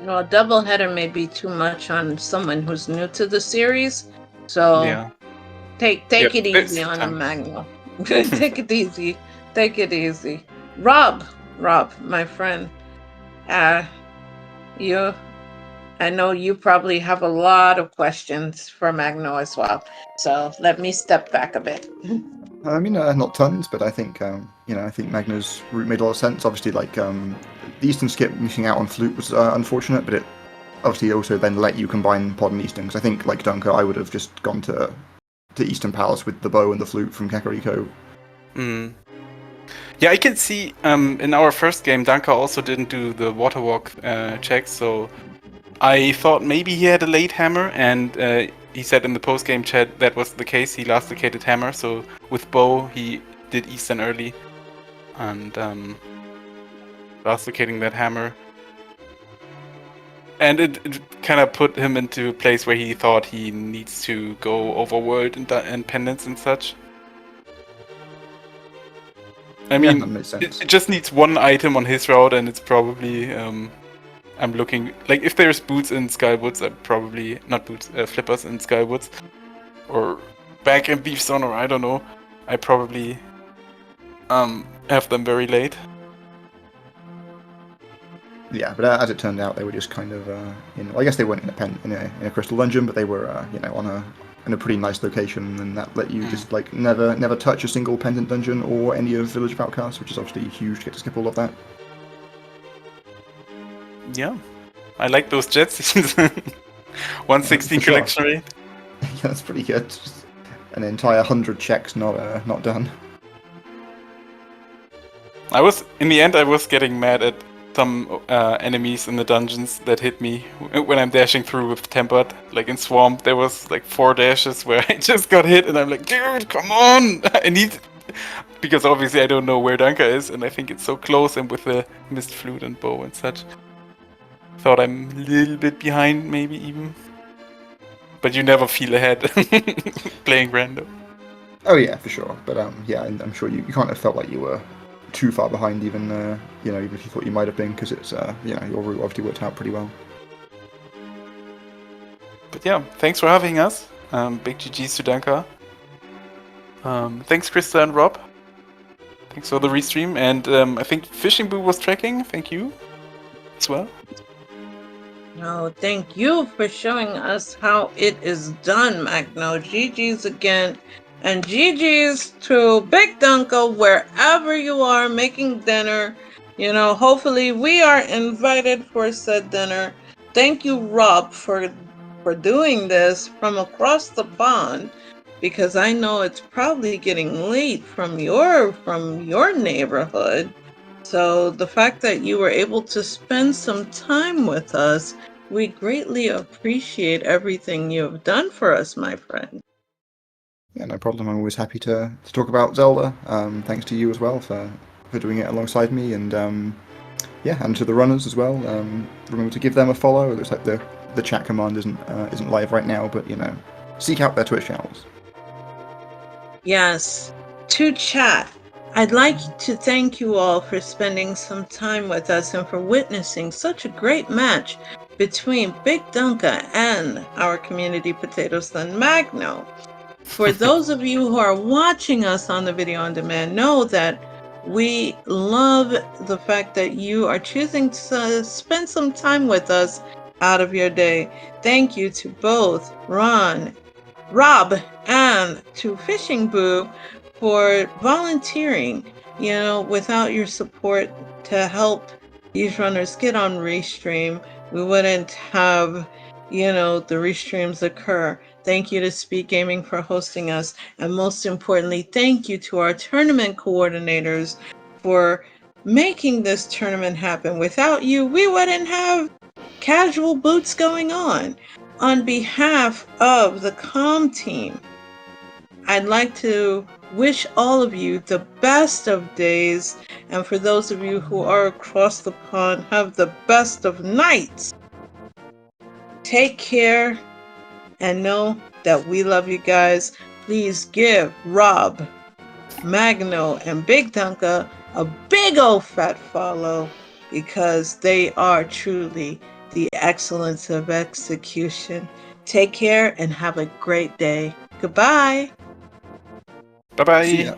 No, a double header may be too much on someone who's new to the series. So Yeah. take it easy on him, Magno. Take it easy. Take it easy. Rob, my friend. I know you probably have a lot of questions for Magno as well. So let me step back a bit. I mean, not tons, but I think I think Magno's route made a lot of sense. Obviously, like the Eastern skip missing out on flute was unfortunate, but it obviously also then let you combine pod and Eastern. Because I think, like Dunka, I would have just gone to Eastern Palace with the bow and the flute from Kakariko. Yeah, I can see in our first game, Dunka also didn't do the water walk checks, so I thought maybe he had a late hammer, and he said in the post-game chat that was the case. He last located hammer, so with bow he did Eastern early, and last locating that hammer. And it kind of put him into a place where he thought he needs to go overworld and pendants and such. I mean, that makes sense. it just needs one item on his route, and it's probably I'm looking like if there's boots in Skywoods, I'm probably not boots, flippers in Skywoods, or back in Beefstone, or I don't know. I probably have them very late. Yeah, but as it turned out, they were just kind of, I guess they weren't in a crystal dungeon, but they were, in a pretty nice location, and that let you just like never touch a single pendant dungeon or any of Village of Outcasts, which is obviously huge to get to skip all of that. Yeah, I like those jet scenes. 160 collection rate. Yeah, that's pretty good. Just an entire 100 checks not done. In the end, I was getting mad at some enemies in the dungeons that hit me when I'm dashing through with Tempered. Like in Swamp, there was like 4 dashes where I just got hit, and I'm like, dude, come on! I need... Because obviously I don't know where Dunka is, and I think it's so close, and with the missed flute and bow and such. Thought I'm a little bit behind, maybe even. But you never feel ahead playing random. Oh yeah, for sure. But yeah, I'm sure you can't have felt like you were too far behind, even even if you thought you might have been, because it's your route obviously worked out pretty well. But yeah, thanks for having us. Big GGs to Dunka. Thanks Krista and Rob. Thanks for the restream, and I think Fishing Boo was tracking. Thank you as well. No, thank you for showing us how it is done, Magno. GG's again. And GG's to BigDunka wherever you are making dinner. Hopefully we are invited for said dinner. Thank you, Rob, for doing this from across the pond, because I know it's probably getting late from your neighborhood. So the fact that you were able to spend some time with us, we greatly appreciate everything you have done for us, my friend. Yeah, no problem. I'm always happy to talk about Zelda. Thanks to you as well for doing it alongside me, and and to the runners as well. Remember to give them a follow. It looks like the chat command isn't live right now, but seek out their Twitch channels. Yes, to chat. I'd like to thank you all for spending some time with us and for witnessing such a great match between BigDunka and our community potato son Magno. For those of you who are watching us on the video on demand, know that we love the fact that you are choosing to spend some time with us out of your day. Thank you to both Rob, and to Fishing Boo for volunteering. Without your support to help these runners get on Restream, we wouldn't have, the Restreams occur. Thank you to SpeedGaming for hosting us. And most importantly, thank you to our tournament coordinators for making this tournament happen. Without you, we wouldn't have casual boots going on. On behalf of the comm team, I'd like to wish all of you the best of days, and for those of you who are across the pond, have the best of nights. Take care, and know that we love you guys. Please give Rob, Magno, and BigDunka a big old fat follow, because they are truly the excellence of execution. Take care and have a great day. Goodbye. Bye-bye. See ya.